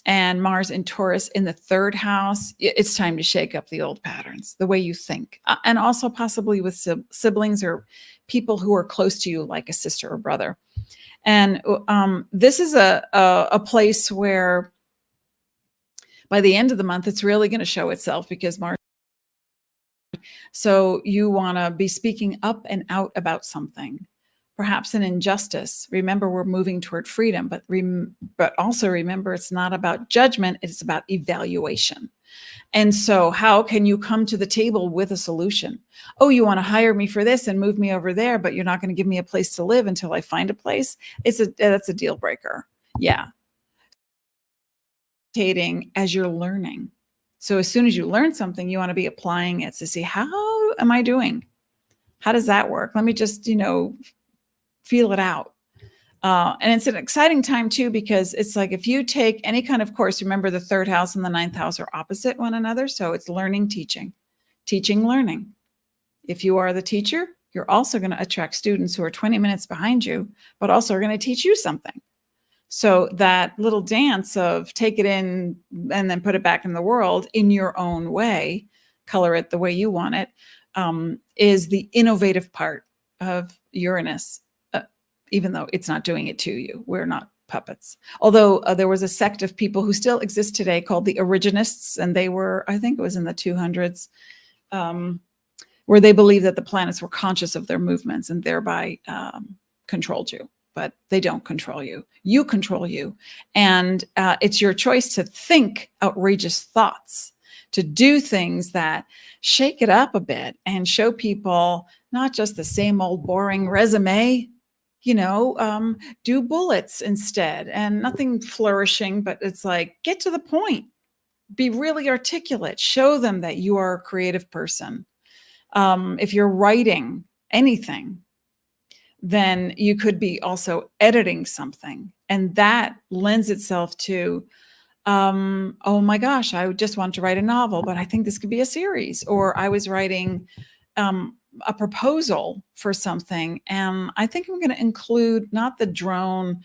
and Mars in Taurus in the third house, it's time to shake up the old patterns, the way you think, and also possibly with siblings or people who are close to you, like a sister or brother. And this is a place where by the end of the month, it's really going to show itself, because Mars. So you want to be speaking up and out about something, perhaps an injustice. Remember, we're moving toward freedom, but also remember, it's not about judgment, it's about evaluation. And so how can you come to the table with a solution? Oh, you want to hire me for this and move me over there, but you're not going to give me a place to live until I find a place. That's a deal breaker. Yeah. As you're learning. So as soon as you learn something, you want to be applying it to see, how am I doing? How does that work? Let me just, feel it out. And it's an exciting time too, because it's like, if you take any kind of course, remember the third house and the ninth house are opposite one another. So it's learning, teaching, learning. If you are the teacher, you're also going to attract students who are 20 minutes behind you, but also are going to teach you something. So that little dance of take it in and then put it back in the world in your own way, color it the way you want it, is the innovative part of Uranus, even though it's not doing it to you. We're not puppets. Although there was a sect of people who still exist today called the Originists, and they were, I think it was in the 200s, where they believed that the planets were conscious of their movements and thereby controlled you. But they don't control you. You control you. And it's your choice to think outrageous thoughts, to do things that shake it up a bit and show people not just the same old boring resume, do bullets instead, and nothing flourishing, but it's like, get to the point, be really articulate, show them that you are a creative person. If you're writing anything, then you could be also editing something. And that lends itself to, oh my gosh, I just want to write a novel, but I think this could be a series. Or I was writing a proposal for something, and I think I'm going to include not the drone,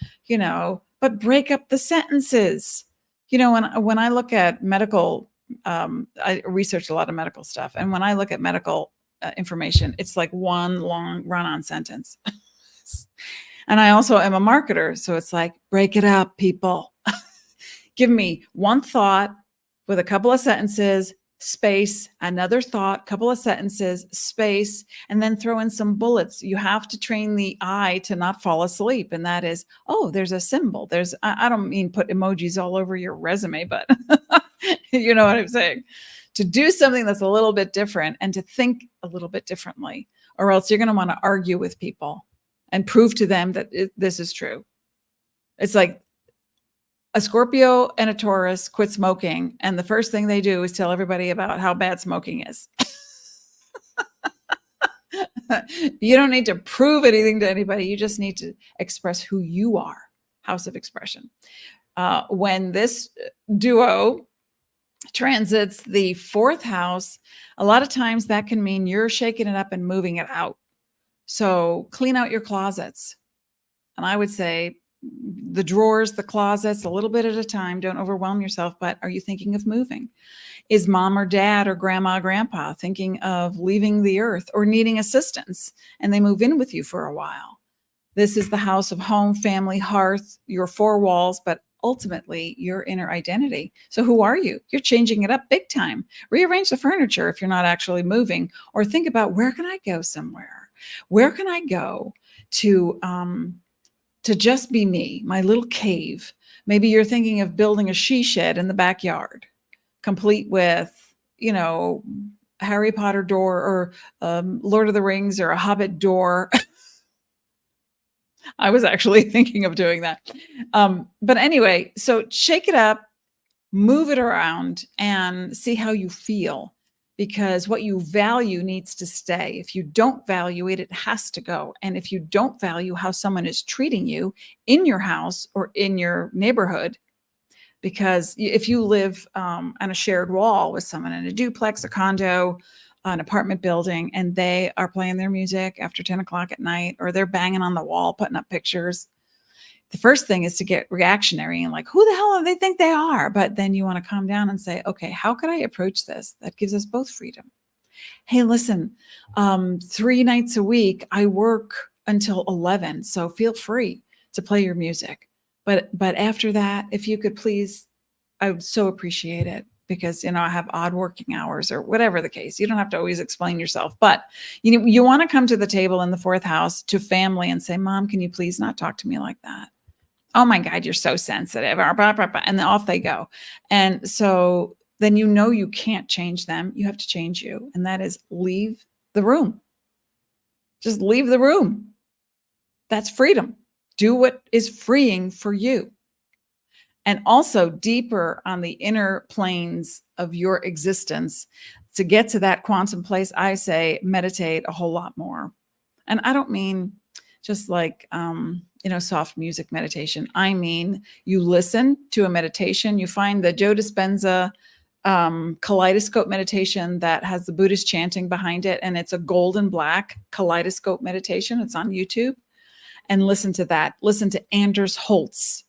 but break up the sentences. When I look at medical, I research a lot of medical stuff. And when I look at medical information, it's like one long run-on sentence. And I also am a marketer. So it's like, break it up, people. Give me one thought with a couple of sentences, space, another thought, couple of sentences, space, and then throw in some bullets. You have to train the eye to not fall asleep. And that is, oh, there's a symbol. I don't mean put emojis all over your resume, but you know what I'm saying? To do something that's a little bit different and to think a little bit differently, or else you're going to want to argue with people and prove to them that this is true. It's like a Scorpio and a Taurus quit smoking, and the first thing they do is tell everybody about how bad smoking is. You don't need to prove anything to anybody. You just need to express who you are. House of expression. When this duo transits the fourth house, a lot of times that can mean you're shaking it up and moving it out. So clean out your closets. And I would say the drawers, the closets, a little bit at a time. Don't overwhelm yourself. But are you thinking of moving? Is mom or dad or grandma, grandpa thinking of leaving the earth or needing assistance, and they move in with you for a while? This is the house of home, family, hearth, your four walls, but ultimately your inner identity. So who are you? You're changing it up big time. Rearrange the furniture if you're not actually moving, or think about, where can I go somewhere? Where can I go to just be me, my little cave? Maybe you're thinking of building a she shed in the backyard, complete with, Harry Potter door or Lord of the Rings or a Hobbit door. I was actually thinking of doing that. But anyway, so shake it up, move it around, and see how you feel. Because what you value needs to stay. If you don't value it, it has to go. And if you don't value how someone is treating you in your house or in your neighborhood, because if you live on a shared wall with someone in a duplex, a condo, an apartment building, and they are playing their music after 10 o'clock at night, or they're banging on the wall, putting up pictures, the first thing is to get reactionary and like, who the hell do they think they are? But then you want to calm down and say, okay, how could I approach this? That gives us both freedom. Hey, listen, 3 nights a week, I work until 11. So feel free to play your music. But after that, if you could please, I would so appreciate it, because, I have odd working hours or whatever the case. You don't have to always explain yourself, but you want to come to the table in the 4th house to family and say, Mom, can you please not talk to me like that? Oh my God, you're so sensitive. And then off they go. And so then you can't change them. You have to change you. And that is leave the room. Just leave the room. That's freedom. Do what is freeing for you. And also deeper on the inner planes of your existence, to get to that quantum place, I say meditate a whole lot more. And I don't mean just like, soft music meditation. I mean, you listen to a meditation, you find the Joe Dispenza kaleidoscope meditation that has the Buddhist chanting behind it. And it's a golden black kaleidoscope meditation. It's on YouTube. And listen to that. Listen to Anders Holtz.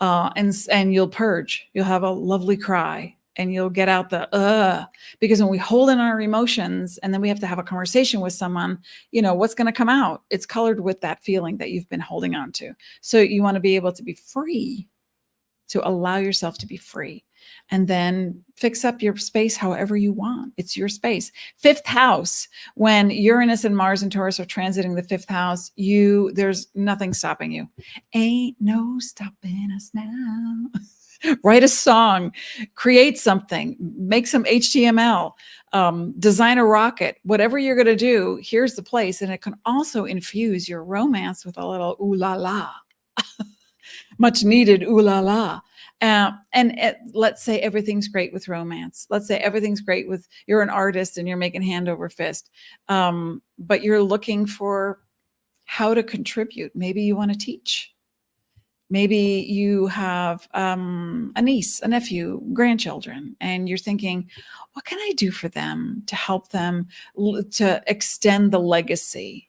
And you'll purge. You'll have a lovely cry. And you'll get out the because when we hold in our emotions and then we have to have a conversation with someone, what's going to come out? It's colored with that feeling that you've been holding on to. So you want to be able to be free, to allow yourself to be free, and then fix up your space however you want. It's your space. 5th house, when Uranus and Mars and Taurus are transiting the 5th house, there's nothing stopping you. Ain't no stopping us now. Write a song, create something, make some HTML, design a rocket, whatever you're going to do, here's the place. And it can also infuse your romance with a little ooh la la, much needed ooh la la. Let's say everything's great with romance. Let's say everything's great with, you're an artist and you're making hand over fist. But you're looking for how to contribute. Maybe you want to teach. Maybe you have a niece, a nephew, grandchildren, and you're thinking, what can I do for them to help them to extend the legacy?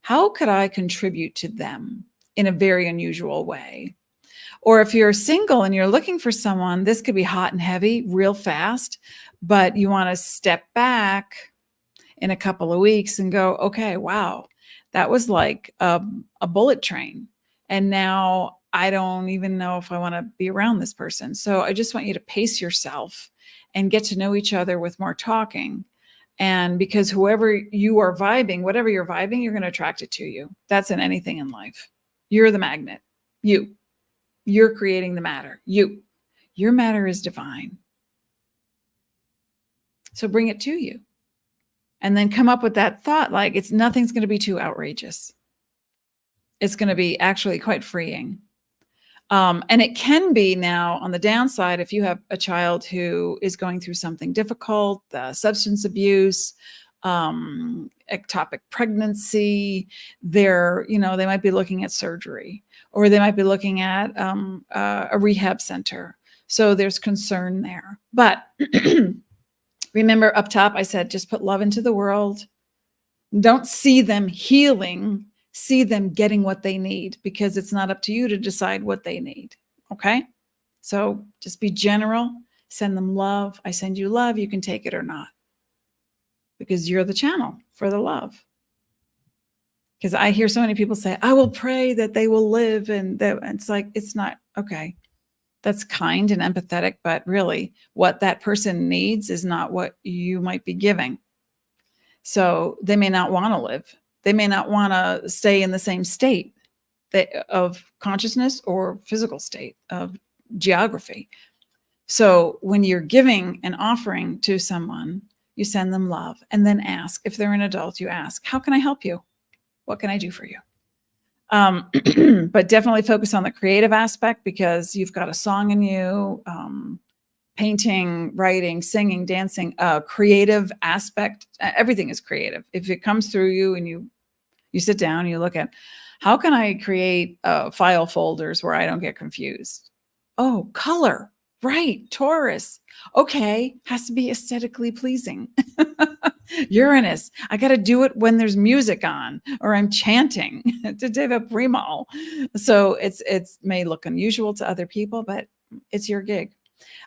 How could I contribute to them in a very unusual way? Or if you're single and you're looking for someone, this could be hot and heavy real fast, but you want to step back in a couple of weeks and go, okay, wow, that was like a bullet train. And now I don't even know if I want to be around this person. So I just want you to pace yourself and get to know each other with more talking. And because whoever you are vibing, whatever you're vibing, you're going to attract it to you. That's in anything in life. You're the magnet. You're creating the matter. Your matter is divine. So bring it to you. And then come up with that thought, like nothing's going to be too outrageous. It's going to be actually quite freeing. And it can be now on the downside, if you have a child who is going through something difficult, substance abuse, ectopic pregnancy, they might be looking at surgery, or they might be looking at a rehab center. So there's concern there. But remember up top, I said, just put love into the world. Don't see them healing. See them getting what they need, because it's not up to you to decide what they need. Okay. So just be general, send them love. I send you love. You can take it or not, because you're the channel for the love. Because I hear so many people say, I will pray that they will live. And it's like, it's not okay. That's kind and empathetic, but really what that person needs is not what you might be giving. So they may not want to live. They may not want to stay in the same state of consciousness or physical state of geography. So when you're giving an offering to someone, you send them love, and then ask. If they're an adult, you ask, how can I help you? What can I do for you? But definitely focus on the creative aspect, because you've got a song in you, painting, writing, singing, dancing, creative aspect. Everything is creative. If it comes through you and you sit down, you look at, how can I create file folders where I don't get confused? Oh, color. Right, Taurus. Okay, has to be aesthetically pleasing. Uranus, I got to do it when there's music on or I'm chanting to Deva Primal. So it's may look unusual to other people, but it's your gig.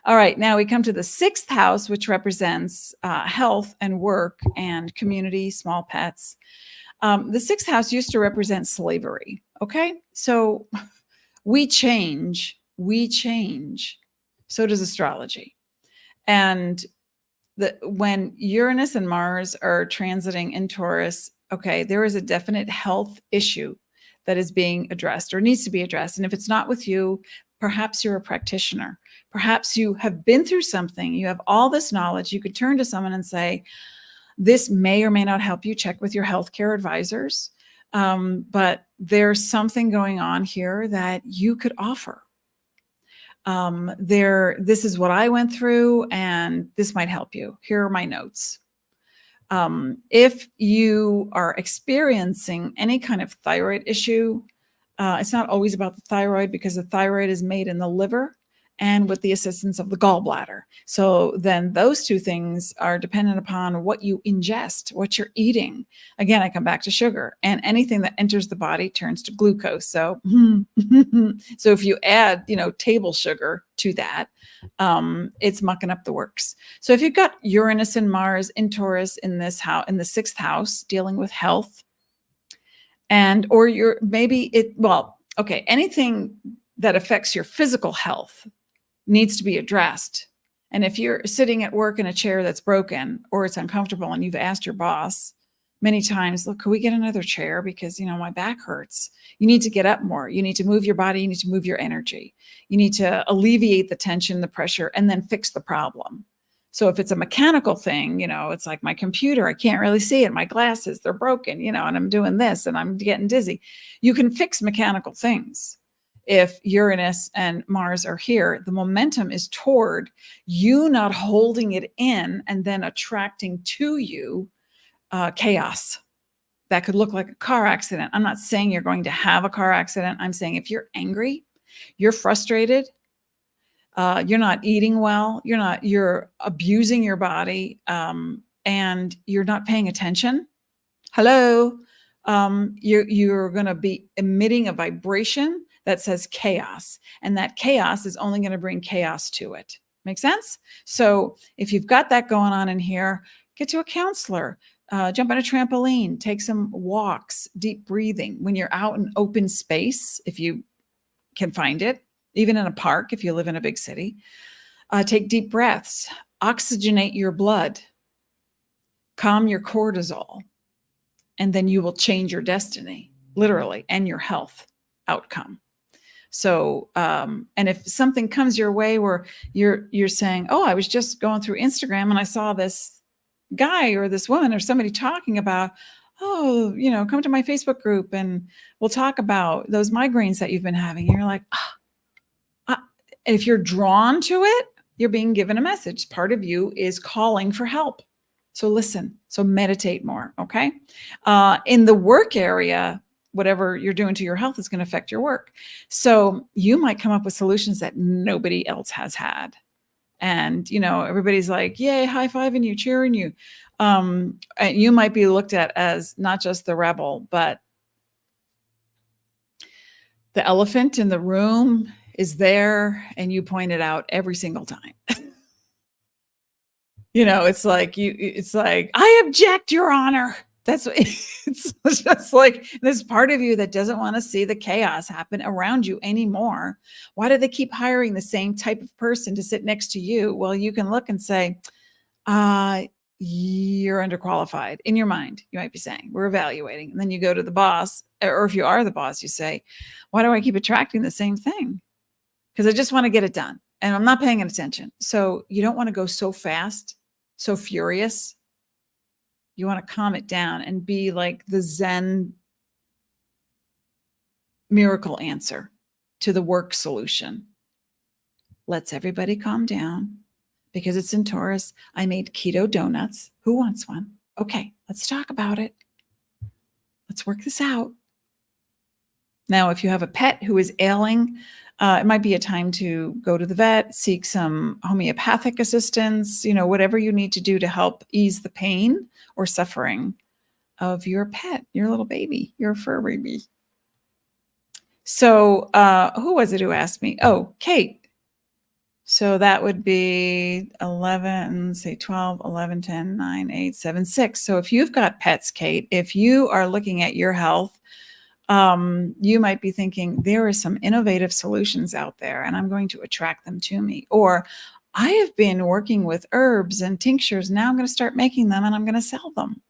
All right, now we come to the 6th house, which represents health and work and community, small pets. The 6th house used to represent slavery. Okay, so we change. So does astrology. And when Uranus and Mars are transiting in Taurus, okay, there is a definite health issue that is being addressed or needs to be addressed. And if it's not with you, perhaps you're a practitioner. Perhaps you have been through something. You have all this knowledge. You could turn to someone and say, this may or may not help you. Check with your healthcare advisors. But there's something going on here that you could offer. This is what I went through, and this might help you. Here are my notes. If you are experiencing any kind of thyroid issue, it's not always about the thyroid, because the thyroid is made in the liver and with the assistance of the gallbladder. So then those two things are dependent upon what you ingest, what you're eating. Again, I come back to sugar, and anything that enters the body turns to glucose. So, so if you add, table sugar to that, it's mucking up the works. So if you've got Uranus and Mars in Taurus in this house, in the 6th house, dealing with health, or you're anything that affects your physical health needs to be addressed. And if you're sitting at work in a chair that's broken or it's uncomfortable and you've asked your boss many times, look, could we get another chair? Because, my back hurts. You need to get up more. You need to move your body. You need to move your energy. You need to alleviate the tension, the pressure, and then fix the problem. So if it's a mechanical thing, it's like my computer, I can't really see it. My glasses, they're broken, and I'm doing this and I'm getting dizzy. You can fix mechanical things. If Uranus and Mars are here, the momentum is toward you not holding it in and then attracting to you chaos. That could look like a car accident. I'm not saying you're going to have a car accident. I'm saying if you're angry, you're frustrated, you're not eating well, you're abusing your body, and you're not paying attention. Hello, you're going to be emitting a vibration that says chaos, and that chaos is only going to bring chaos to it. Make sense? So if you've got that going on in here, get to a counselor, jump on a trampoline, take some walks, deep breathing. When you're out in open space, if you can find it, even in a park, if you live in a big city, take deep breaths, oxygenate your blood, calm your cortisol, and then you will change your destiny, literally, and your health outcome. So, and if something comes your way where you're saying, oh, I was just going through Instagram and I saw this guy or this woman or somebody talking about, oh, come to my Facebook group and we'll talk about those migraines that you've been having. And you're like, if you're drawn to it, you're being given a message. Part of you is calling for help. So listen, so meditate more, okay? In the work area, whatever you're doing to your health is going to affect your work. So you might come up with solutions that nobody else has had. And, everybody's like, yay, high-fiving you, cheering you. And you might be looked at as not just the rebel, but the elephant in the room is there, and you point it out every single time. It's like, I object, Your Honor. That's what it's just like. There's part of you that doesn't want to see the chaos happen around you anymore. Why do they keep hiring the same type of person to sit next to you? Well, you can look and say, you're underqualified. In your mind, you might be saying, we're evaluating. And then you go to the boss, or if you are the boss, you say, why do I keep attracting the same thing? Because I just want to get it done and I'm not paying attention. So you don't want to go so fast, so furious. You want to calm it down and be like the Zen miracle answer to the work solution. Let's everybody calm down. Because it's in Taurus, I made keto donuts. Who wants one? Okay, let's talk about it. Let's work this out. Now, if you have a pet who is ailing, it might be a time to go to the vet, seek some homeopathic assistance, whatever you need to do to help ease the pain or suffering of your pet, your little baby, your fur baby. So who was it who asked me? Oh, Kate. So that would be 11, say 12, 11, 10, 9, 8, 7, 6. So if you've got pets, Kate, if you are looking at your health, you might be thinking there are some innovative solutions out there and I'm going to attract them to me. Or I have been working with herbs and tinctures. Now I'm going to start making them and I'm going to sell them.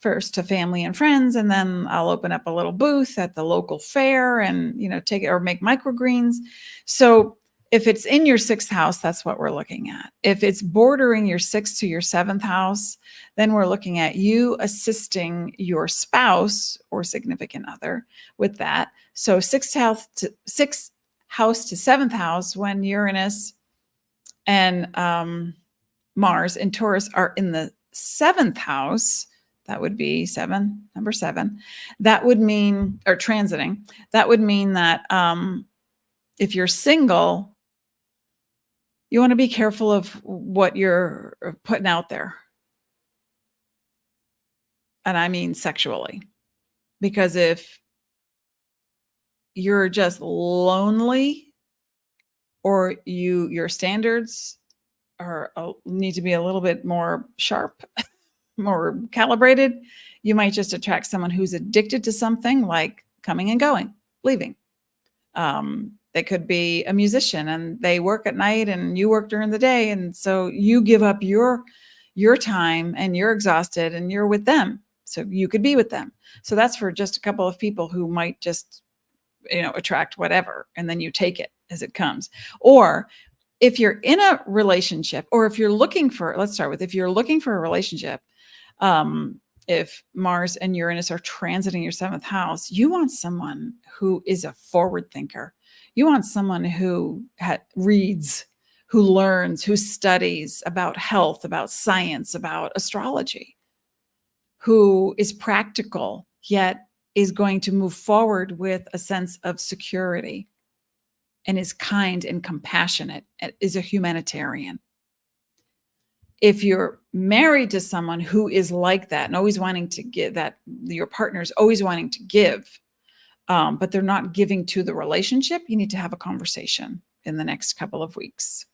First to family and friends, and then I'll open up a little booth at the local fair and, take it or make microgreens. So if it's in your 6th house, that's what we're looking at. If it's bordering your 6th to your 7th house, then we're looking at you assisting your spouse or significant other with that. So 6th house to 7th house, when Uranus and Mars and Taurus are in the 7th house, that would be number 7. That would mean, or transiting, that would mean that if you're single, you want to be careful of what you're putting out there. And I mean sexually. Because if you're just lonely or your standards need to be a little bit more sharp, more calibrated, you might just attract someone who's addicted to something like coming and going, leaving. They could be a musician and they work at night and you work during the day. And so you give up your time and you're exhausted and you're with them. So you could be with them. So that's for just a couple of people who might just, attract whatever. And then you take it as it comes. Or if you're in a relationship, or if you're looking for, let's start with, if you're looking for a relationship, if Mars and Uranus are transiting your 7th house, you want someone who is a forward thinker. You want someone who reads, who learns, who studies about health, about science, about astrology, who is practical, yet is going to move forward with a sense of security and is kind and compassionate, and is a humanitarian. If you're married to someone who is like that and always wanting to give, that your partner is always wanting to give, but they're not giving to the relationship, you need to have a conversation in the next couple of weeks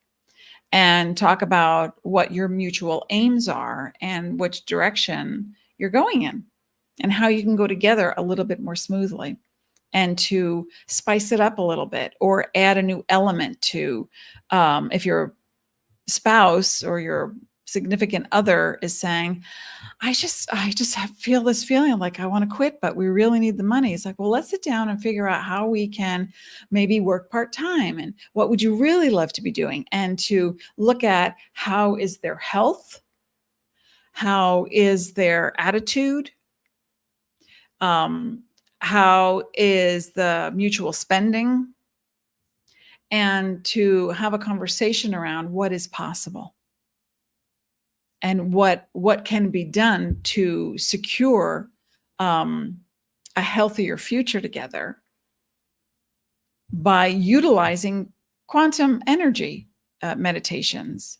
and talk about what your mutual aims are and which direction you're going in and how you can go together a little bit more smoothly and to spice it up a little bit or add a new element to, if your spouse or your significant other is saying, I just feel this feeling like I want to quit, but we really need the money. It's like, well, let's sit down and figure out how we can maybe work part-time and what would you really love to be doing, and to look at how is their health, how is their attitude, how is the mutual spending, and to have a conversation around what is possible and what can be done to secure a healthier future together by utilizing quantum energy meditations,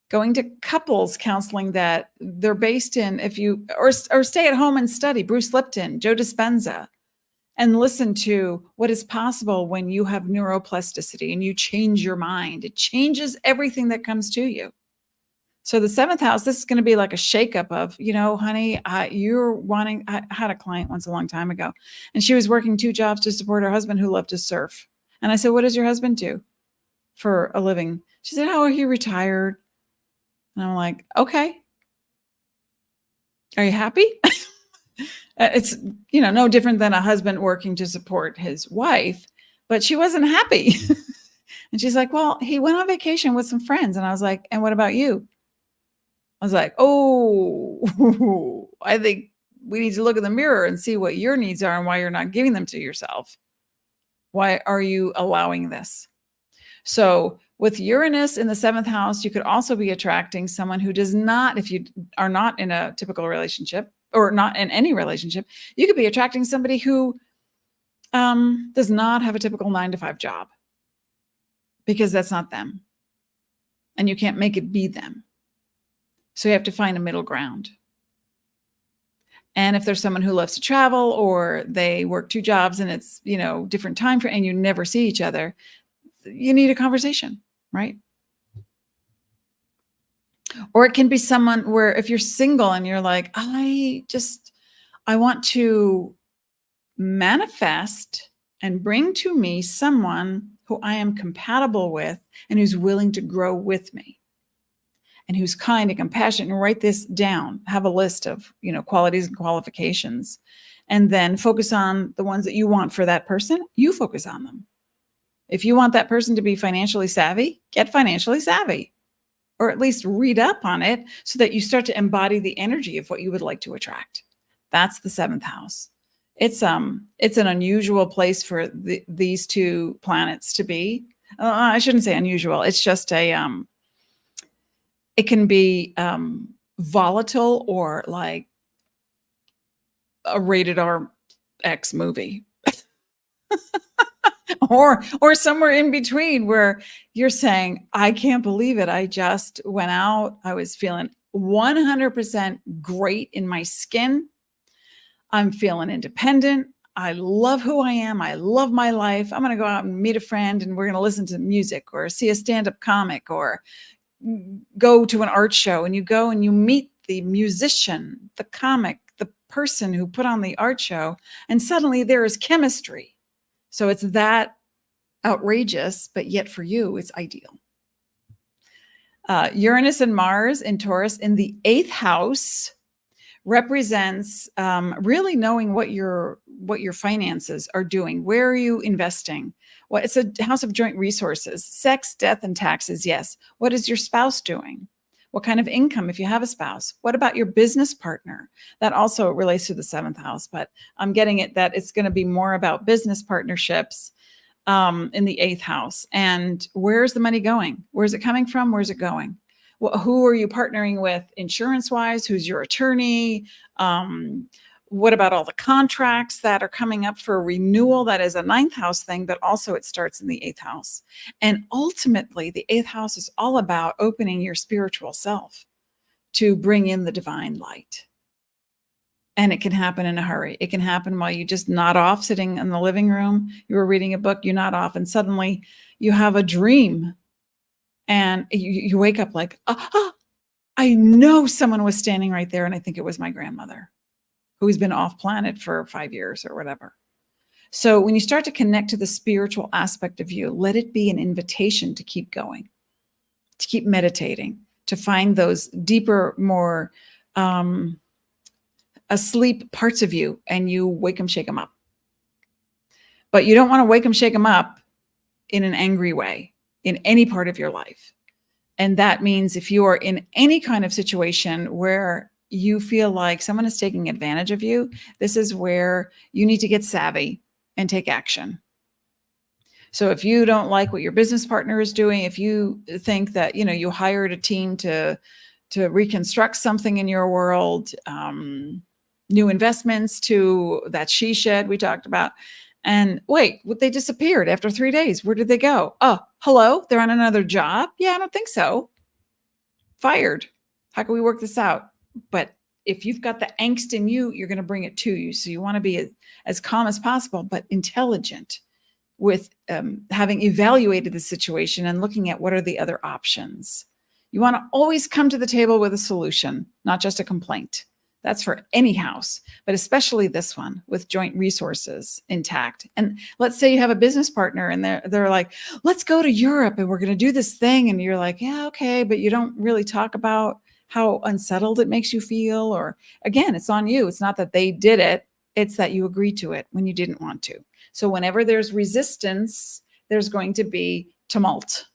going to couples counseling that they're based in, or stay at home and study Bruce Lipton, Joe Dispenza, and listen to what is possible when you have neuroplasticity and you change your mind. It changes everything that comes to you. So the 7th house, this is going to be like a shakeup of, honey, I had a client once a long time ago, and she was working 2 jobs to support her husband who loved to surf. And I said, what does your husband do for a living? She said, oh, he retired. And I'm like, okay. Are you happy? It's, no different than a husband working to support his wife, but she wasn't happy. And she's like, well, he went on vacation with some friends. And I was like, and what about you? I was like, oh, I think we need to look in the mirror and see what your needs are and why you're not giving them to yourself. Why are you allowing this? So with Uranus in the 7th house, you could also be attracting someone who does not, if you are not in a typical relationship or not in any relationship, you could be attracting somebody who does not have a typical 9-to-5 job, because that's not them. And you can't make it be them. So you have to find a middle ground. And if there's someone who loves to travel, or they work 2 jobs and it's, different time frame, and you never see each other, you need a conversation, right? Or it can be someone where, if you're single and you're like, I want to manifest and bring to me someone who I am compatible with and who's willing to grow with me and who's kind and compassionate, and write this down, have a list of, qualities and qualifications, and then focus on the ones that you want for that person. You focus on them. If you want that person to be financially savvy, get financially savvy, or at least read up on it so that you start to embody the energy of what you would like to attract. That's the 7th house. It's an unusual place for these 2 planets to be. I shouldn't say unusual. It's just it can be volatile, or like a rated R X movie. or somewhere in between, where you're saying, I can't believe it. I just went out. I was feeling 100% great in my skin. I'm feeling independent. I love who I am. I love my life. I'm going to go out and meet a friend, and we're going to listen to music, or see a stand-up comic, or go to an art show. And you go and you meet the musician, the comic, the person who put on the art show, and suddenly there is chemistry. So it's that outrageous, but yet for you, it's ideal. Uranus and Mars in Taurus in the 8th house represents really knowing what your finances are doing. Where are you investing? It's a house of joint resources, sex, death, and taxes. Yes. What is your spouse doing? What kind of income, if you have a spouse? What about your business partner? That also relates to the 7th house, but I'm getting it that it's going to be more about business partnerships in the 8th house. And where's the money going? Where's it coming from? Where's it going? Well, who are you partnering with insurance-wise? Who's your attorney? What about all the contracts that are coming up for renewal? That is a 9th house thing, but also it starts in the 8th house. And ultimately, the 8th house is all about opening your spiritual self to bring in the divine light. And it can happen in a hurry. It can happen while you just nod off, sitting in the living room. You were reading a book, you nod off, and suddenly you have a dream. And you wake up like, I know someone was standing right there, and I think it was my grandmother, who's been off planet for 5 years or whatever. So when you start to connect to the spiritual aspect of you, let it be an invitation to keep going, to keep meditating, to find those deeper, more asleep parts of you, and you wake them, shake them up. But you don't want to wake them, shake them up in an angry way in any part of your life. And that means if you are in any kind of situation where you feel like someone is taking advantage of you, this is where you need to get savvy and take action. So if you don't like what your business partner is doing, if you think that, you hired a team to reconstruct something in your world, new investments to that she shed we talked about, and wait, they disappeared after 3 days. Where did they go? Oh, hello, they're on another job? Yeah, I don't think so. Fired. How can we work this out? But if you've got the angst in you, you're going to bring it to you. So you want to be as calm as possible, but intelligent with having evaluated the situation and looking at what are the other options. You want to always come to the table with a solution, not just a complaint. That's for any house, but especially this one with joint resources intact. And let's say you have a business partner and they're like, let's go to Europe and we're going to do this thing. And you're like, yeah, okay. But you don't really talk about how unsettled it makes you feel. Or again, it's on you. It's not that they did it. It's that you agreed to it when you didn't want to. So whenever there's resistance, there's going to be tumult.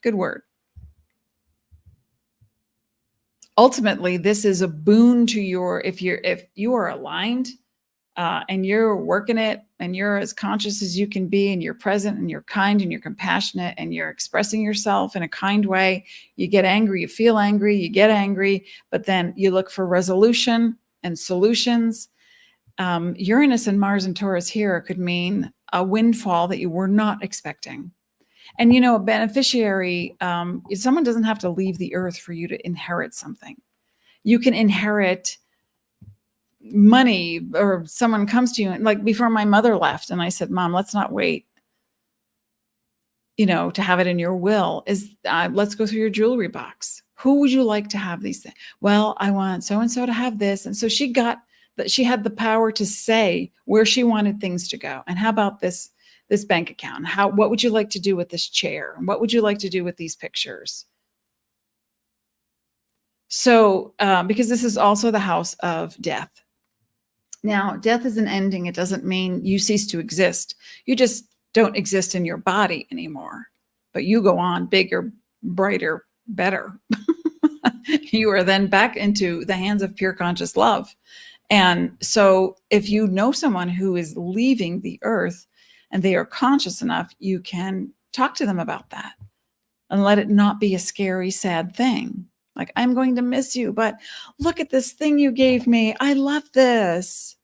Good word. Ultimately, this is a boon to if you are aligned and you're working it and you're as conscious as you can be and you're present and you're kind and you're compassionate and you're expressing yourself in a kind way. You get angry, you feel angry, you get angry, but then you look for resolution and solutions. Uranus and Mars and Taurus here could mean a windfall that you were not expecting. And, you know, a beneficiary, someone doesn't have to leave the earth for you to inherit something. You can inherit money, or someone comes to you, and like before my mother left, and I said, Mom, let's not wait, you know, to have it in your will. Let's go through your jewelry box. Who would you like to have these things? Well, I want so-and-so to have this. And so she had the power to say where she wanted things to go. And how about this bank account? What would you like to do with this chair? What would you like to do with these pictures? So, because this is also the house of death. Now, death is an ending. It doesn't mean you cease to exist. You just don't exist in your body anymore, but you go on bigger, brighter, better. You are then back into the hands of pure conscious love. And so if you know someone who is leaving the earth and they are conscious enough, you can talk to them about that and let it not be a scary, sad thing. Like, I'm going to miss you, but look at this thing you gave me. I love this.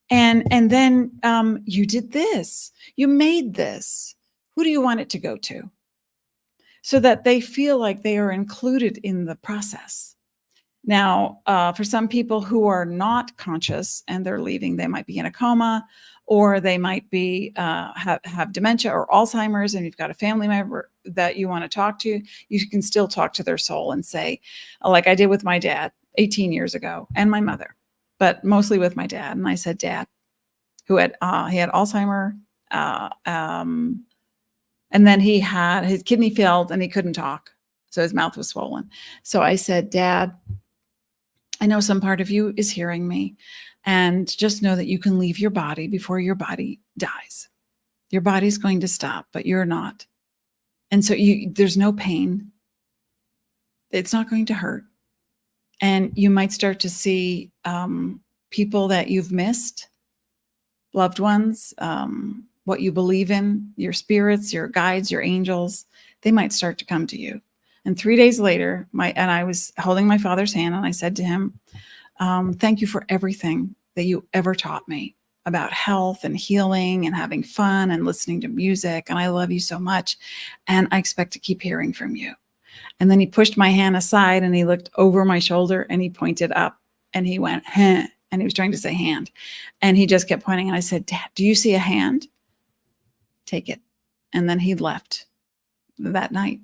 And then you did this. You made this. Who do you want it to go to? So that they feel like they are included in the process. Now, for some people who are not conscious and they're leaving, they might be in a coma, or they might be have dementia or Alzheimer's, and you've got a family member that you want to talk to. You can still talk to their soul and say, like I did with my dad 18 years ago, and my mother, but mostly with my dad. And I said, Dad, he had Alzheimer, and then his kidney failed and he couldn't talk, so his mouth was swollen. So I said, Dad, I know some part of you is hearing me, and just know that you can leave your body before your body dies. Your body's going to stop, but you're not. And so there's no pain. It's not going to hurt. And you might start to see people that you've missed, loved ones, what you believe in, your spirits, your guides, your angels. They might start to come to you. And 3 days later, I was holding my father's hand, and I said to him, thank you for everything that you ever taught me about health and healing and having fun and listening to music. And I love you so much. And I expect to keep hearing from you. And then he pushed my hand aside and he looked over my shoulder and he pointed up and he went, huh, and he was trying to say hand. And he just kept pointing. And I said, Dad, do you see a hand? Take it. And then he left that night.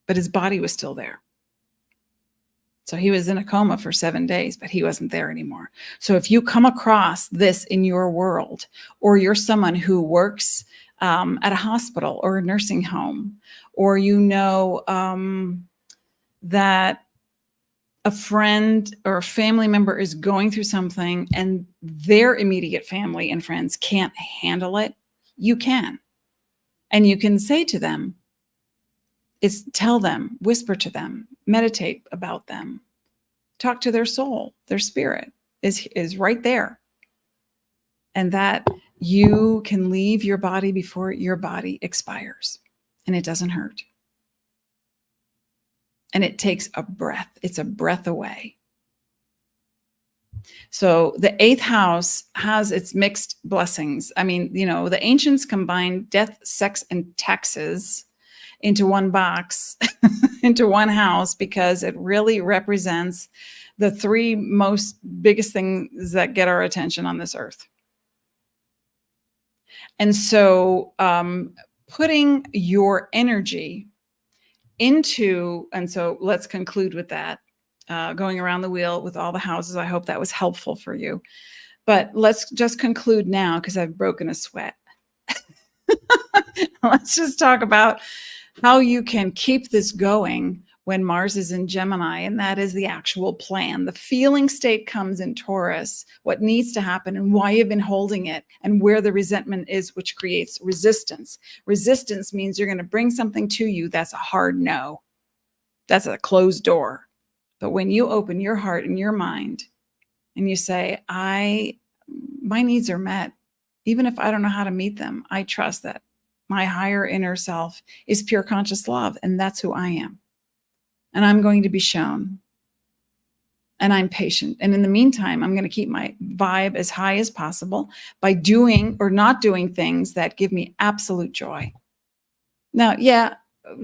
But his body was still there. So he was in a coma for 7 days, but he wasn't there anymore. So if you come across this in your world, or you're someone who works at a hospital or a nursing home, or you know that a friend or a family member is going through something and their immediate family and friends can't handle it, you can. And you can say to them, tell them, whisper to them, meditate about them, talk to their soul. Their spirit is right there. And that you can leave your body before your body expires, and it doesn't hurt. And it takes a breath. It's a breath away. So the 8th house has its mixed blessings. I mean, you know, the ancients combined death, sex, and taxes into one box, into one house, because it really represents the 3 most biggest things that get our attention on this earth. And so putting your energy into, and so let's conclude with that, going around the wheel with all the houses. I hope that was helpful for you. But let's just conclude now, because I've broken a sweat. Let's just talk about how you can keep this going when Mars is in Gemini, and that is the actual plan. The feeling state comes in Taurus, what needs to happen and why you've been holding it, and where the resentment is, which creates resistance. Resistance means you're going to bring something to you that's a hard no. That's a closed door. But when you open your heart and your mind and you say, my needs are met, even if I don't know how to meet them, I trust that my higher inner self is pure conscious love, and that's who I am. And I'm going to be shown and I'm patient. And in the meantime, I'm going to keep my vibe as high as possible by doing or not doing things that give me absolute joy. Now, yeah,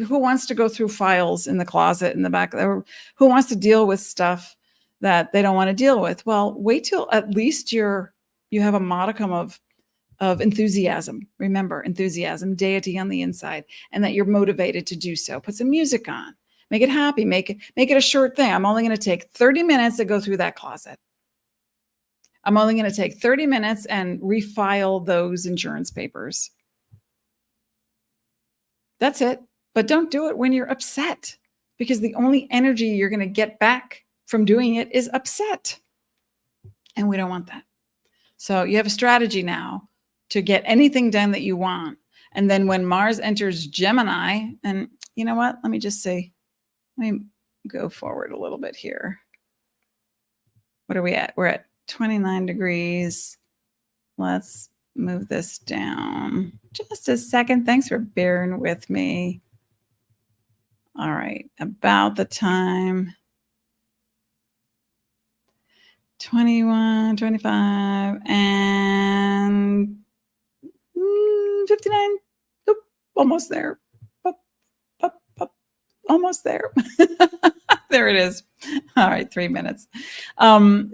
who wants to go through files in the closet in the back? Or who wants to deal with stuff that they don't want to deal with? Well, wait till at least you have a modicum of enthusiasm. Remember, enthusiasm, deity on the inside, and that you're motivated to do so. Put some music on. Make it happy. Make it a short thing. I'm only going to take 30 minutes to go through that closet. I'm only going to take 30 minutes and refile those insurance papers. That's it. But don't do it when you're upset, because the only energy you're going to get back from doing it is upset. And we don't want that. So you have a strategy now to get anything done that you want. And then when Mars enters Gemini, and you know what? Let me just say, let me go forward a little bit here. What are we at? We're at 29 degrees. Let's move this down just a second. Thanks for bearing with me. All right, about the time 21, 25, and 59. Oop, almost there. Almost there. There it is. All right, 3 minutes.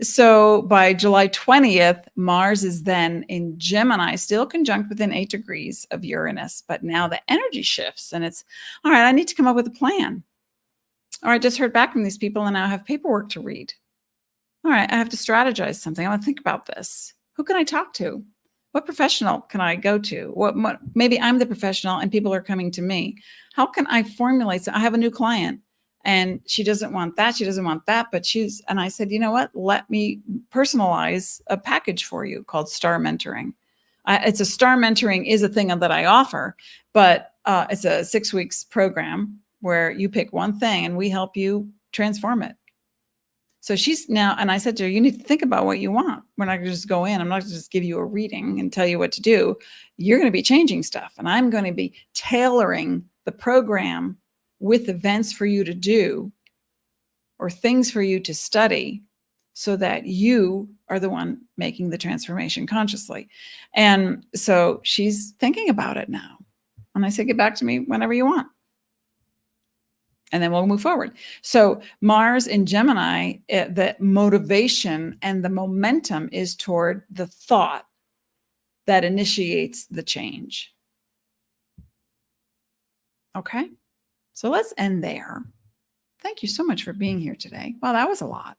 So by July 20th, Mars is then in Gemini, still conjunct within 8 degrees of Uranus, but now the energy shifts and it's, all right, I need to come up with a plan. All right, just heard back from these people and now I have paperwork to read. All right, I have to strategize something. I want to think about this. Who can I talk to? What professional can I go to? What maybe I'm the professional and people are coming to me. How can I formulate? So I have a new client and she doesn't want that. She doesn't want that, but and I said, you know what? Let me personalize a package for you called Star Mentoring. It's a Star Mentoring is a thing that I offer, but it's a 6 weeks program where you pick one thing and we help you transform it. So she's now, and I said to her, you need to think about what you want. We're not going to just go in. I'm not going to just give you a reading and tell you what to do. You're going to be changing stuff. And I'm going to be tailoring the program with events for you to do or things for you to study so that you are the one making the transformation consciously. And so she's thinking about it now. And I say, get back to me whenever you want. And then we'll move forward. So Mars in Gemini, the motivation and the momentum is toward the thought that initiates the change. Okay, so let's end there. Thank you so much for being here today. Wow, that was a lot.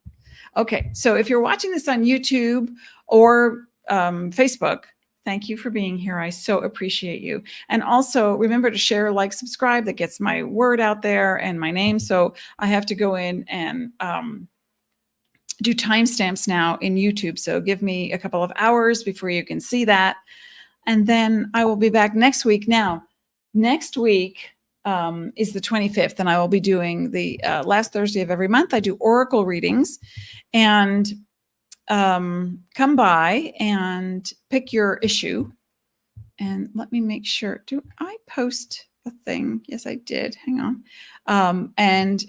Okay, so if you're watching this on YouTube or Facebook, thank you for being here. I so appreciate you. And also remember to share, like, subscribe. That gets my word out there and my name. So I have to go in and do timestamps now in YouTube. So give me a couple of hours before you can see that. And then I will be back next week. Now, next week is the 25th, and I will be doing the last Thursday of every month. I do oracle readings, and come by and pick your issue. And let me make sure, do I post a thing? Yes, I did. Hang on. And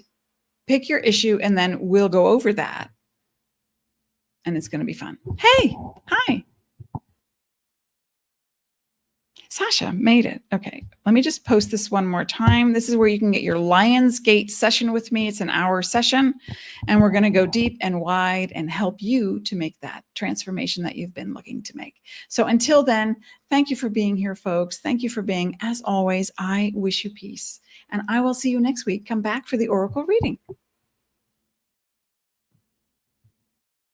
pick your issue, and then we'll go over that. And it's going to be fun. Hey, hi. Sasha made it. Okay, let me just post this one more time. This is where you can get your Lionsgate session with me. It's an hour session, and we're going to go deep and wide and help you to make that transformation that you've been looking to make. So until then, thank you for being here, folks. Thank you for being, as always, I wish you peace. And I will see you next week. Come back for the Oracle reading.